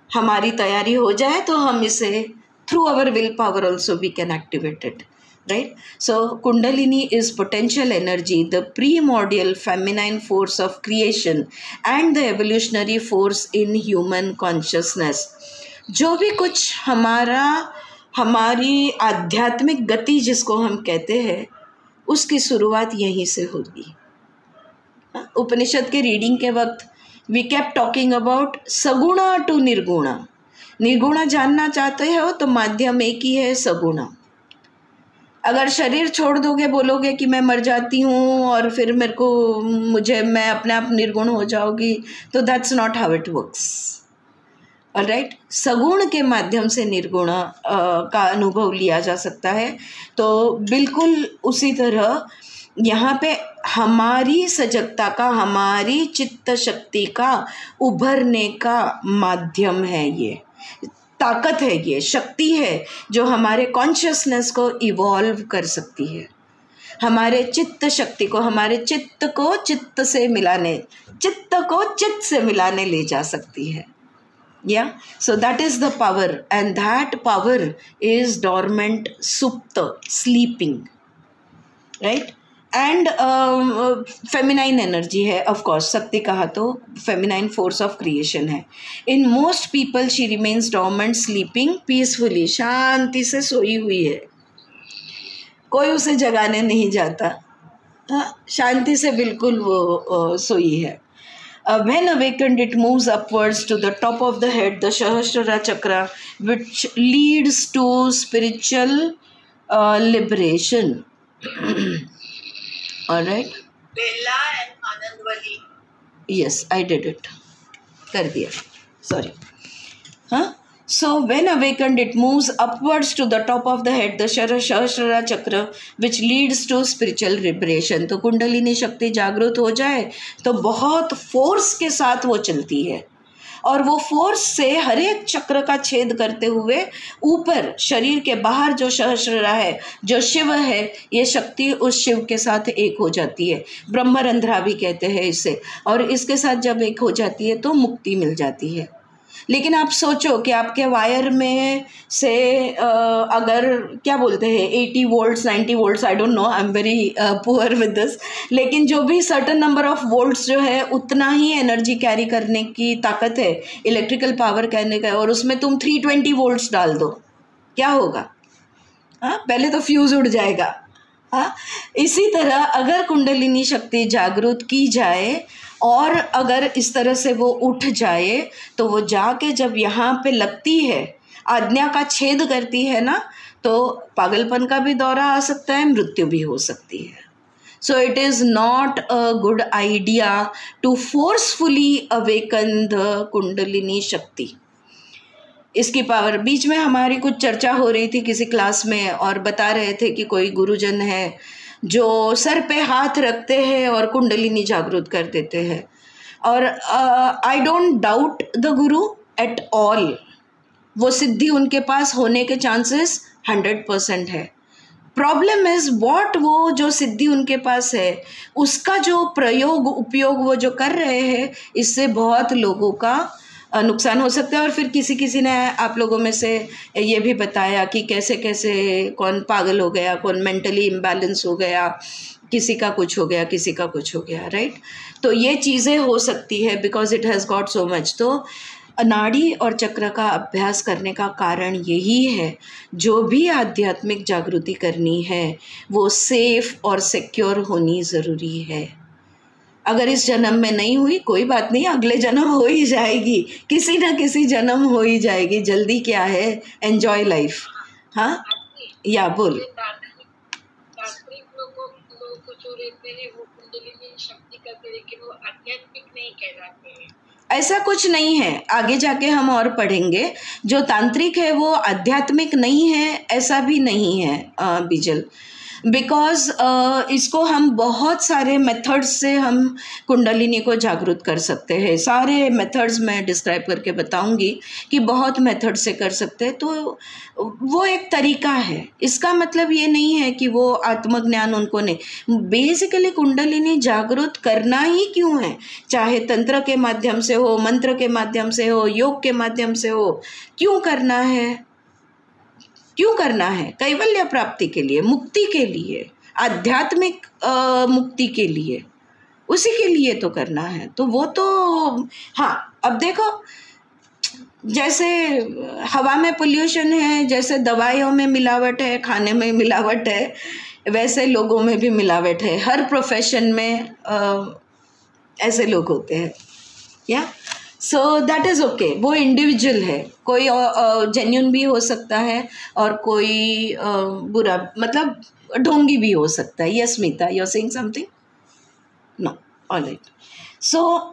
हमारी तैयारी हो जाए तो हम इसे through our will power also we can activate it, right? So Kundalini is potential energy, the primordial feminine force of creation and the evolutionary force in human consciousness. जो भी कुछ हमारी आध्यात्मिक गति जिसको हम कहते हैं, उसकी शुरुआत यहीं से होगी। उपनिषद के रीडिंग के वक्त we kept talking about saguna to nirguna. निर्गुणा जानना चाहते हो तो माध्यम एक ही है, सगुणा। अगर शरीर छोड़ दोगे, बोलोगे कि मैं मर जाती हूँ और फिर मैं अपने आप निर्गुण हो जाऊंगी, तो that's not how it works. Alright, सगुण के माध्यम से निर्गुण का अनुभव लिया जा सकता है। तो बिल्कुल उसी तरह यहाँ पे हमारी सजगता का, हमारी चित्त शक्ति का उभरने का माध्यम है, ये ताकत है, ये शक्ति है जो हमारे कॉन्शियसनेस को इवॉल्व कर सकती है, हमारे चित्त शक्ति को, हमारे चित्त को चित्त से मिलाने ले जा सकती है। Yeah, so that is the power, and that power is dormant, supta, sleeping, right? And feminine energy है, of course, शक्ति कहा तो feminine force of creation है। In most people she remains dormant, sleeping peacefully, शांति से सोई हुई है, कोई उसे जगाने नहीं जाता, शांति से बिल्कुल वो सोई है। When awakened, it moves upwards to the top of the head, the Sahasrara Chakra, which leads to spiritual liberation. All right? Bella and Anandwali. Yes, I did it. कर दिया. Sorry. Huh? So when awakened, it moves upwards to the top of the head, the Sahasrara Chakra, which leads to spiritual liberation. तो कुंडलिनी शक्ति जागृत हो जाए तो बहुत force के साथ वो चलती है, और वो फोर्स से हर एक चक्र का छेद करते हुए ऊपर शरीर के बाहर जो सहस्ररा है, जो शिव है, ये शक्ति उस शिव के साथ एक हो जाती है। ब्रह्मरंध्रा भी कहते हैं इसे, और इसके साथ जब एक हो जाती है तो मुक्ति मिल जाती है। लेकिन आप सोचो कि आपके वायर में से अगर क्या बोलते हैं 80 volts 90 volts, I don't know, I am very poor with this, लेकिन जो भी सर्टन नंबर ऑफ वोल्ट्स जो है उतना ही एनर्जी कैरी करने की ताकत है, इलेक्ट्रिकल पावर कहने का, और उसमें तुम 320 वोल्ट्स डाल दो, क्या होगा? पहले तो फ्यूज़ उड़ जाएगा। इसी तरह अगर कुंडलिनी शक्ति जागृत की जाए और अगर इस तरह से वो उठ जाए तो वो जाके जब यहाँ पे लगती है, आज्ञा का छेद करती है ना, तो पागलपन का भी दौरा आ सकता है, मृत्यु भी हो सकती है। So it is not a good idea to forcefully awaken the Kundalini Shakti. इसकी पावर, बीच में हमारी कुछ चर्चा हो रही थी किसी क्लास में, और बता रहे थे कि कोई गुरुजन है जो सर पे हाथ रखते हैं और कुंडलिनी जागृत कर देते हैं, और I don't doubt the Guru at all, वो सिद्धि उनके पास होने के चांसेस 100% है। प्रॉब्लम इज़ व्हाट, वो जो सिद्धि उनके पास है उसका जो प्रयोग उपयोग वो जो कर रहे हैं, इससे बहुत लोगों का नुकसान हो सकता है। और फिर किसी ने आप लोगों में से ये भी बताया कि कैसे कैसे कौन पागल हो गया, कौन मेंटली इम्बैलेंस हो गया, किसी का कुछ हो गया, किसी का कुछ हो गया, राइट? तो ये चीज़ें हो सकती है because it has got so much. तो नाड़ी और चक्र का अभ्यास करने का कारण यही है, जो भी आध्यात्मिक जागृति करनी है वो सेफ और सिक्योर होनी ज़रूरी है। अगर इस जन्म में नहीं हुई कोई बात नहीं, अगले जन्म हो ही जाएगी, किसी ना किसी जन्म हो ही जाएगी, जल्दी क्या है, एंजॉय लाइफ। हाँ, या बोल। तांत्रिक लोग जो रहते हैं वो कुंडलिनी शक्ति करते हैं, लेकिन वो आध्यात्मिक नहीं कहलाते हैं। ऐसा कुछ नहीं है, आगे जाके हम और पढ़ेंगे। जो तांत्रिक है वो आध्यात्मिक नहीं है, ऐसा भी नहीं है बिजल, बिकॉज इसको हम बहुत सारे मेथड्स से हम कुंडलिनी को जागृत कर सकते हैं। सारे मेथड्स मैं डिस्क्राइब करके बताऊंगी कि बहुत मेथड से कर सकते हैं। तो वो एक तरीका है, इसका मतलब ये नहीं है कि वो आत्मज्ञान उनको नहीं। बेसिकली कुंडलिनी जागृत करना ही क्यों है, चाहे तंत्र के माध्यम से हो, मंत्र के माध्यम से हो, योग के माध्यम से हो, क्यों करना है? क्यों करना है? कैवल्य प्राप्ति के लिए, मुक्ति के लिए, आध्यात्मिक मुक्ति के लिए, उसी के लिए तो करना है। तो वो तो हाँ, अब देखो जैसे हवा में पोल्यूशन है, जैसे दवाइयों में मिलावट है, खाने में मिलावट है, वैसे लोगों में भी मिलावट है। हर प्रोफेशन में ऐसे लोग होते हैं, या सो दैट इज़ ओके, वो इंडिविजुअल है, कोई जेन्यून भी हो सकता है और कोई बुरा मतलब ढोंगी भी हो सकता है. Yes Meeta, you are saying something? No, alright. So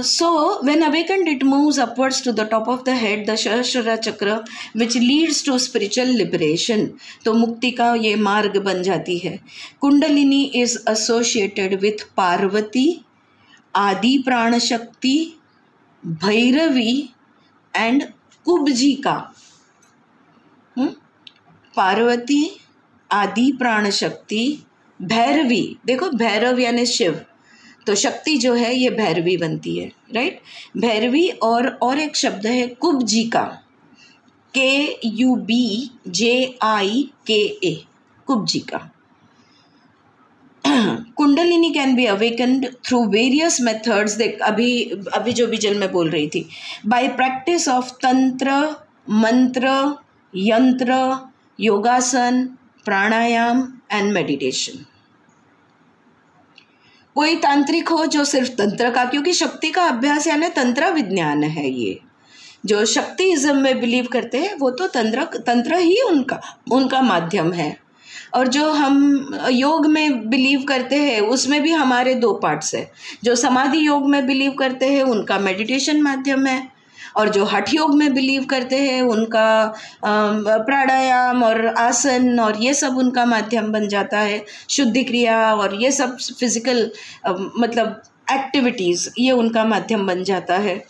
so when awakened it moves upwards to the top of the head, the Sahasrara chakra, which leads to spiritual liberation. तो मुक्ति का ये मार्ग बन जाती है. Kundalini is associated with Parvati, आदि प्राण शक्ति, भैरवी एंड कुब्जिका. पार्वती, आदि प्राण शक्ति, भैरवी. देखो भैरव यानी शिव, तो शक्ति जो है ये भैरवी बनती है, राइट. भैरवी और एक शब्द है Kubjika, KUBJIKA, Kubjika. Kundalini can be awakened through various methods. देख अभी जो विजल मैं बोल रही थी, बाय प्रैक्टिस ऑफ तंत्र, मंत्र, यंत्र, योगासन, प्राणायाम एंड मेडिटेशन. कोई तांत्रिक हो जो सिर्फ तंत्र का, क्योंकि शक्ति का अभ्यास यानी तंत्र विज्ञान है. ये जो शक्तिइज्म में बिलीव करते हैं वो तो तंत्र ही उनका माध्यम है. और जो हम योग में बिलीव करते हैं उसमें भी हमारे दो पार्ट्स है. जो समाधि योग में बिलीव करते हैं उनका मेडिटेशन माध्यम है, और जो हठ योग में बिलीव करते हैं उनका प्राणायाम और आसन और ये सब उनका माध्यम बन जाता है. शुद्धि क्रिया और ये सब फिजिकल मतलब एक्टिविटीज़, ये उनका माध्यम बन जाता है.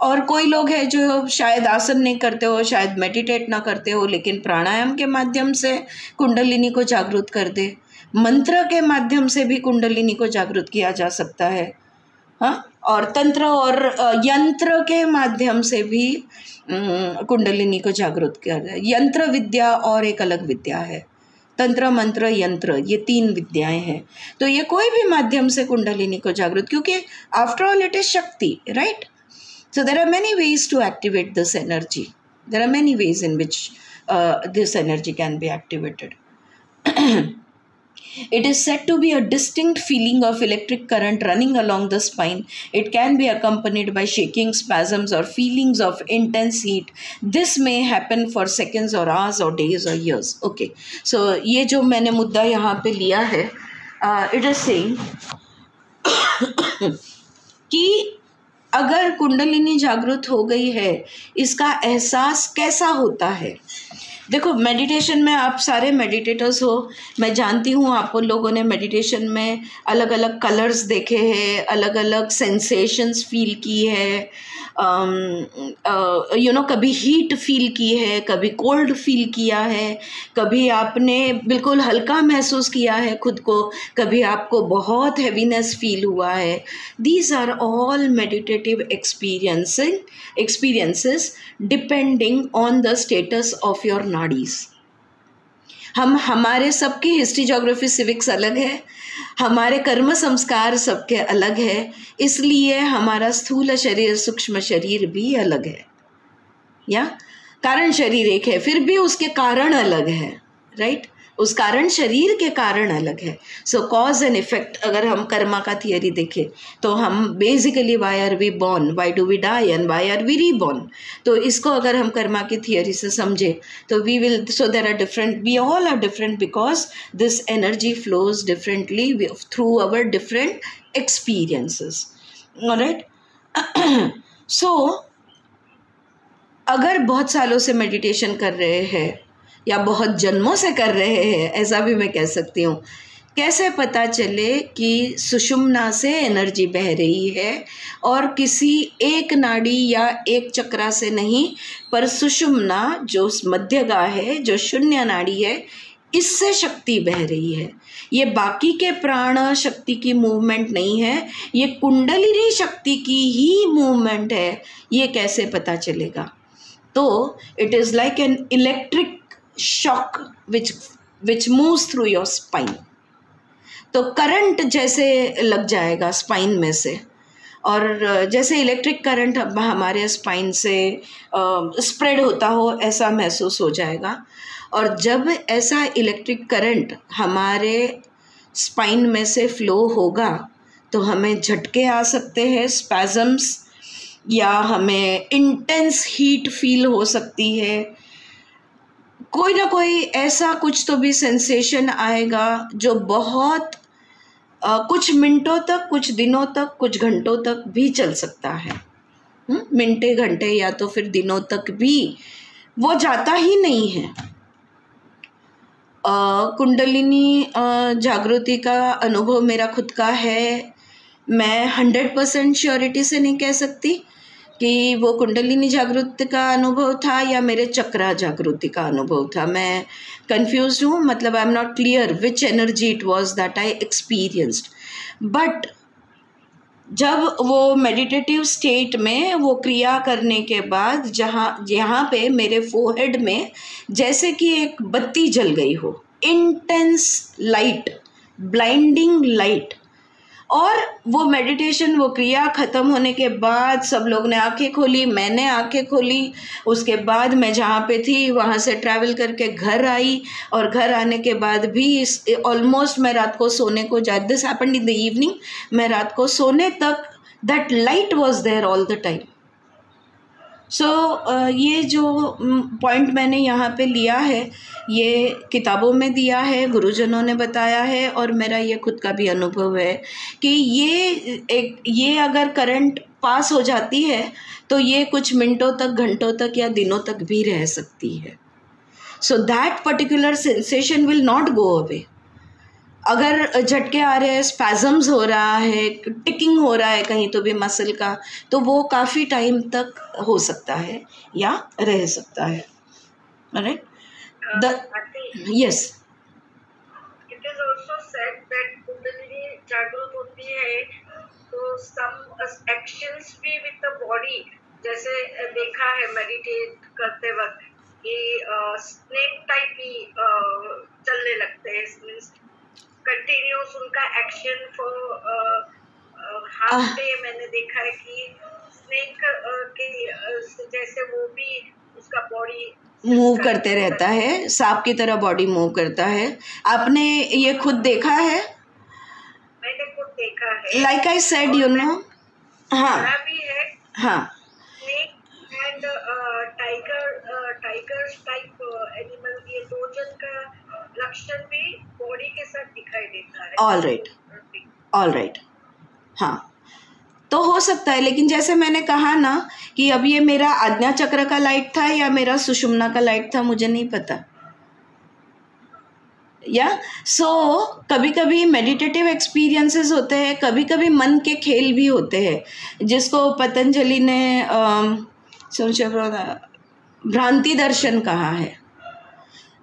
और कोई लोग हैं जो शायद आसन नहीं करते हो, शायद मेडिटेट ना करते हो, लेकिन प्राणायाम के माध्यम से कुंडलिनी को जागृत कर दे. मंत्र के माध्यम से भी कुंडलिनी को जागृत किया जा सकता है. हाँ, और तंत्र और यंत्र के माध्यम से भी कुंडलिनी को जागृत किया जाए. यंत्र विद्या और एक अलग विद्या है. तंत्र, मंत्र, यंत्र, ये 3 विद्याएं हैं. तो ये कोई भी माध्यम से कुंडलिनी को जागृत, क्योंकि आफ्टर ऑल इट इज शक्ति, right. So there are many ways to activate this energy. There are many ways in which this energy can be activated. It is said to be a distinct feeling of electric current running along the spine. It can be accompanied by shaking, spasms or feelings of intense heat. This may happen for seconds or hours or days or years. Okay. So ये जो मैंने मुद्दा यहाँ पे लिया है, it is saying कि अगर कुंडलिनी जागृत हो गई है, इसका एहसास कैसा होता है. देखो मेडिटेशन में आप सारे मेडिटेटर्स हो, मैं जानती हूँ आप लोगों ने मेडिटेशन में अलग अलग कलर्स देखे हैं, अलग अलग सेंसेशंस फील की है, कभी हीट फील की है, कभी कोल्ड फील किया है, कभी आपने बिल्कुल हल्का महसूस किया है खुद को, कभी आपको बहुत हैवीनेस फील हुआ है. These are all meditative experiences depending on the status of your nadis. हमारे सबकी हिस्ट्री, ज्योग्राफी, सिविक्स अलग है, हमारे कर्म संस्कार सबके अलग है, इसलिए हमारा स्थूल शरीर, सूक्ष्म शरीर भी अलग है. या कारण शरीर एक है, फिर भी उसके कारण अलग है, राइट. उस कारण शरीर के कारण अलग है. सो कॉज एंड इफेक्ट, अगर हम कर्मा का थियरी देखें तो हम basically why are we born, why do we die and why are we reborn. तो इसको अगर हम कर्मा की थियरी से समझे तो we will, so there are different, we all are different because this energy flows differently through our different experiences. Alright. So अगर बहुत सालों से मेडिटेशन कर रहे हैं या बहुत जन्मों से कर रहे हैं, ऐसा भी मैं कह सकती हूँ, कैसे पता चले कि सुषुम्ना से एनर्जी बह रही है और किसी एक नाड़ी या एक चक्रा से नहीं, पर सुषुम्ना जो मध्यगा है, जो शून्य नाड़ी है, इससे शक्ति बह रही है. ये बाकी के प्राण शक्ति की मूवमेंट नहीं है, ये कुंडलिनी शक्ति की ही मूवमेंट है. ये कैसे पता चलेगा? तो it is like an electric shock which moves through your spine. तो करंट जैसे लग जाएगा स्पाइन में से, और जैसे इलेक्ट्रिक करंट हमारे स्पाइन से स्प्रेड होता हो ऐसा महसूस हो जाएगा. और जब ऐसा इलेक्ट्रिक करंट हमारे स्पाइन में से फ्लो होगा तो हमें झटके आ सकते हैं, स्पैज़म्स, या हमें इंटेंस हीट फील हो सकती है, कोई ना कोई ऐसा कुछ तो भी सेंसेशन आएगा जो बहुत कुछ मिनटों तक, कुछ दिनों तक, कुछ घंटों तक भी चल सकता है। मिनटे, घंटे या तो फिर दिनों तक भी वो जाता ही नहीं है। कुंडलिनी जागृति का अनुभव मेरा खुद का है। मैं 100% श्योरिटी से नहीं कह सकती कि वो कुंडलिनी जागृति का अनुभव था या मेरे चक्रा जागृति का अनुभव था। मैं कंफ्यूज हूँ, मतलब I am not clear which energy it was that I experienced. But जब वो मेडिटेटिव स्टेट में वो क्रिया करने के बाद यहाँ पे मेरे फोरहेड में जैसे कि एक बत्ती जल गई हो, इंटेंस लाइट, ब्लाइंडिंग लाइट, और वो मेडिटेशन, वो क्रिया ख़त्म होने के बाद सब लोग ने आंखें खोली, मैंने आंखें खोली। उसके बाद मैं जहाँ पे थी वहाँ से ट्रैवल करके घर आई, और घर आने के बाद भी ऑलमोस्ट मैं रात को सोने को this happened in the evening, मैं रात को सोने तक that light was there all the time. So ये जो पॉइंट मैंने यहाँ पे लिया है, ये किताबों में दिया है, गुरुजनों ने बताया है, और मेरा ये खुद का भी अनुभव है कि ये अगर करंट पास हो जाती है तो ये कुछ मिनटों तक, घंटों तक या दिनों तक भी रह सकती है। So that particular sensation will not go away. अगर झटके आ रहे हैं, स्पैज़म्स हो रहा है, टिकिंग हो रहा है कहीं तो भी मसल का, तो वो काफ़ी टाइम तक हो सकता है या रह सकता है। Right? Yes. It is also said that kundalini जागृत होती है तो some actions भी with the body, जैसे देखा है मेडिटेट करते वक्त कि स्नेक टाइप ही चलने लगते हैं, मीन्स कंटिन्यूस उनका एक्शन फॉर हाफ डे। मैंने देखा है कि स्नेक के जैसे वो भी उसका बॉडी मूव करते रहता है, सांप की तरह बॉडी मूव करता है। आपने ये खुद देखा है? मैंने खुद देखा है। Like I said, you know, हाँ भी है, हाँ, snake and tigers type animal, ये दो जन का लक्षण भी बॉडी के साथ दिखाई देता है। ऑल राइट, हाँ, तो हो सकता है। लेकिन जैसे मैंने कहा ना कि अब ये मेरा आज्ञा चक्र का लाइट था या मेरा सुषुम्ना का लाइट था, मुझे नहीं पता। या कभी कभी मेडिटेटिव एक्सपीरियंसेस होते हैं, कभी कभी मन के खेल भी होते हैं, जिसको पतंजलि ने भ्रांति दर्शन कहा है,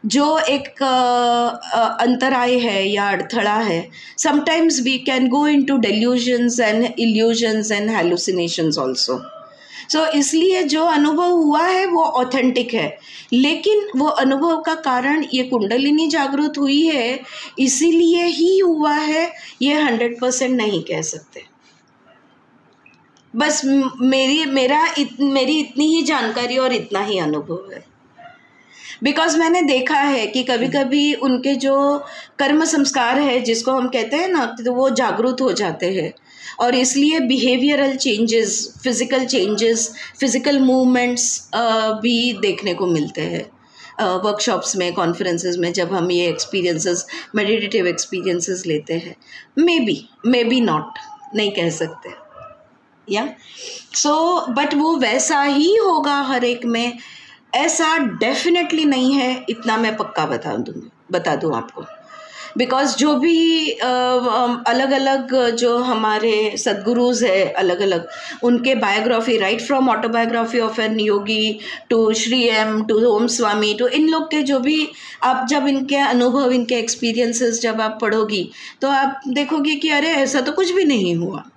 जो एक अंतराय है या अड़थड़ा है। Sometimes we can go into delusions and illusions and hallucinations also. So इसलिए जो अनुभव हुआ है वो ऑथेंटिक है, लेकिन वो अनुभव का कारण ये कुंडलिनी जागृत हुई है इसीलिए ही हुआ है, ये 100% नहीं कह सकते। बस मेरी इतनी ही जानकारी और इतना ही अनुभव है। बिकॉज मैंने देखा है कि कभी कभी उनके जो कर्म संस्कार है, जिसको हम कहते हैं ना, तो वो जागृत हो जाते हैं, और इसलिए behavioural changes, physical changes, physical movements भी देखने को मिलते हैं वर्कशॉप्स में, कॉन्फ्रेंसेस में, जब हम ये एक्सपीरियंसेस, मेडिटेटिव एक्सपीरियंसेस लेते हैं। मे बी नॉट, नहीं कह सकते। या बट वो वैसा ही होगा हर एक में, ऐसा डेफिनेटली नहीं है, इतना मैं पक्का बता दूँ आपको। बिकॉज जो भी अलग अलग जो हमारे सदगुरुज है, अलग अलग उनके biography, right from autobiography of an yogi to Shri M to Om Swami to इन लोग के जो भी, आप जब इनके अनुभव, इनके एक्सपीरियंसेस जब आप पढ़ोगी तो आप देखोगी कि अरे ऐसा तो कुछ भी नहीं हुआ।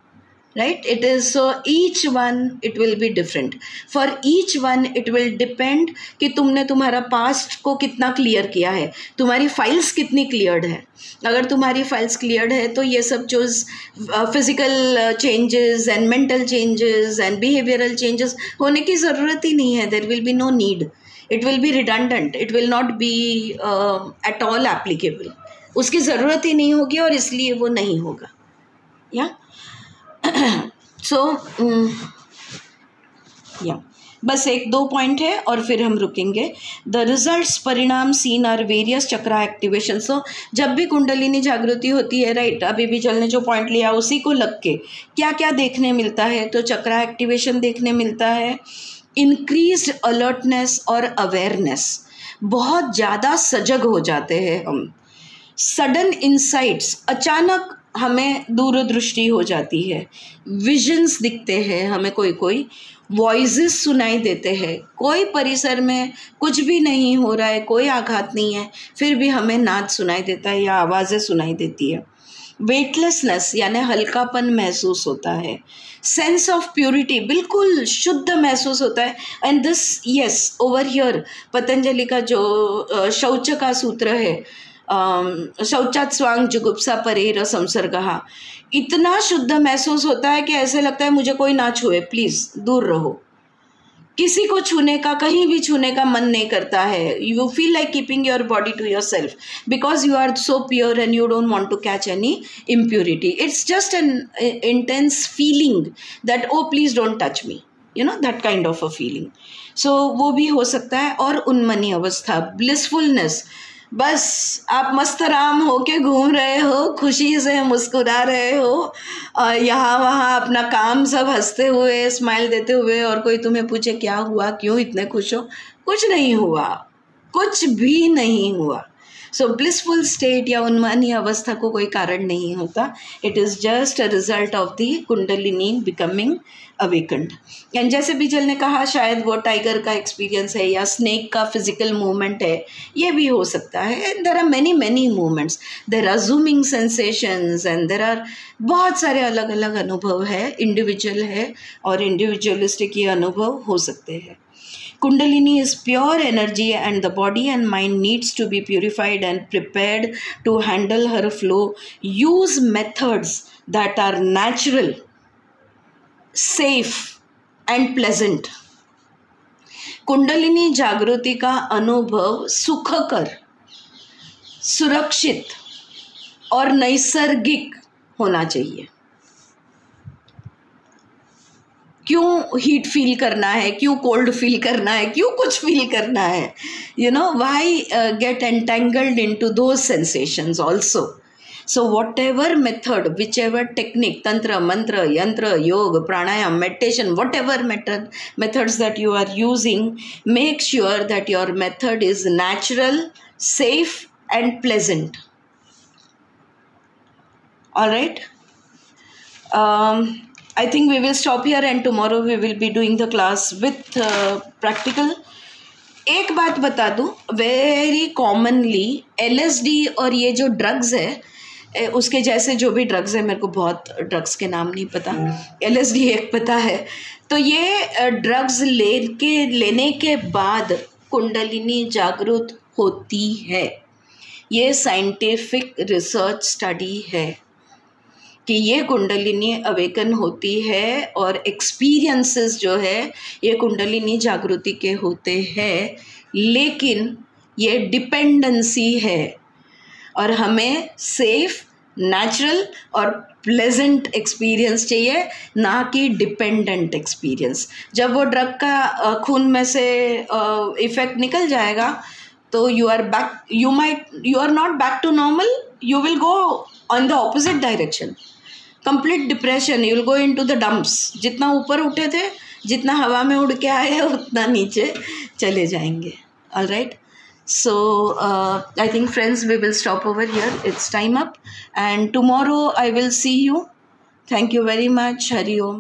Right? It is so each one it will be different. For each one it will depend कि तुमने तुम्हारा पास्ट को कितना क्लियर किया है, तुम्हारी फाइल्स कितनी क्लियर्ड है। अगर तुम्हारी फाइल्स क्लियर्ड है तो ये सब जो physical changes and mental changes and behavioural changes होने की ज़रूरत ही नहीं है। There will be no need, it will be redundant, it will not be at all applicable. उसकी ज़रूरत ही नहीं होगी और इसलिए वो नहीं होगा। या सो या बस 1-2 पॉइंट है और फिर हम रुकेंगे। द रिजल्ट्स परिणाम seen are various chakra activation. So जब भी कुंडलिनी जागृति होती है, राइट, अभी भी चल ने जो पॉइंट लिया उसी को लग के क्या क्या देखने मिलता है, तो चक्रा एक्टिवेशन देखने मिलता है, इंक्रीज्ड अलर्टनेस और अवेयरनेस, बहुत ज़्यादा सजग हो जाते हैं हम, सडन इंसाइट्स, अचानक हमें दूरदृष्टि हो जाती है, विजन्स दिखते हैं हमें, कोई वॉइसेस सुनाई देते हैं, कोई परिसर में कुछ भी नहीं हो रहा है, कोई आघात नहीं है, फिर भी हमें नाद सुनाई देता है या आवाज़ें सुनाई देती है, वेटलेसनेस यानी हल्कापन महसूस होता है, सेंस ऑफ प्योरिटी बिल्कुल शुद्ध महसूस होता है। And this yes over here Patanjali का जो शौच का सूत्र है, शौचात् स्वांग जुगुप्सा परेर संसर्गः, इतना शुद्ध महसूस होता है कि ऐसे लगता है मुझे कोई ना छुए, प्लीज़ दूर रहो, किसी को छूने का, कहीं भी छूने का मन नहीं करता है। You feel like keeping your body to yourself because you are so pure and you don't want to catch any impurity. It's just an intense feeling that oh please don't touch me, you know, that kind of a feeling. So वो भी हो सकता है। और उन्मनी अवस्था, blissfulness, बस आप मस्त आराम होके घूम रहे हो, खुशी से मुस्कुरा रहे हो, यहाँ वहाँ अपना काम सब हंसते हुए, स्माइल देते हुए, और कोई तुम्हें पूछे क्या हुआ, क्यों इतने खुश हो, कुछ नहीं हुआ, कुछ भी नहीं हुआ। सो ब्लिसफुल स्टेट या उन्मानी अवस्था को कोई कारण नहीं होता, it is just a result of the kundalini becoming awakened. And जैसे बीजल ने कहा, शायद वो टाइगर का एक्सपीरियंस है या स्नेक का फिजिकल मूवमेंट है, ये भी हो सकता है। There are many movements, there are zooming sensations and there are बहुत सारे अलग अलग अनुभव है, इंडिविजुअल है और इंडिविजुअलिस्टिक ये अनुभव हो सकते हैं। Kundalini is pure energy and the body and mind needs to be purified and prepared to handle her flow. Use methods that are natural, safe and pleasant. Kundalini जागृति का अनुभव सुखकर, सुरक्षित और नैसर्गिक होना चाहिए। क्यों हीट फील करना है, क्यों कोल्ड फील करना है, क्यों कुछ फील करना है, you know, why get entangled into those sensations also. So whatever method, whichever technique, tantra, mantra, यंत्र, योग, प्राणायाम, meditation, whatever methods that you are using, make sure that your method is natural, safe and pleasant. All right. I think we will stop here and tomorrow we will be doing the class with practical. एक बात बता दूँ, very commonly LSD और ये जो drugs है, उसके जैसे जो भी ड्रग्स है, मेरे को बहुत ड्रग्स के नाम नहीं पता, LSD एक पता है, तो ये ड्रग्स लेने के बाद कुंडलिनी जागृत होती है। ये साइंटिफिक रिसर्च स्टडी है कि ये कुंडलिनी अवेकन होती है और एक्सपीरियंसेस जो है ये कुंडलिनी जागृति के होते हैं, लेकिन ये डिपेंडेंसी है और हमें सेफ, नेचुरल और प्लेजेंट एक्सपीरियंस चाहिए, ना कि डिपेंडेंट एक्सपीरियंस। जब वो ड्रग का खून में से इफ़ेक्ट निकल जाएगा तो you are not back to normal, you will go on the opposite direction, complete depression, you will go into the dumps. जितना ऊपर उठे थे, जितना हवा में उड़ के आए उतना नीचे चले जाएंगे। All right, so I think friends, we will stop over here. It's time up and tomorrow I will see you. Thank you very much. Hari Om.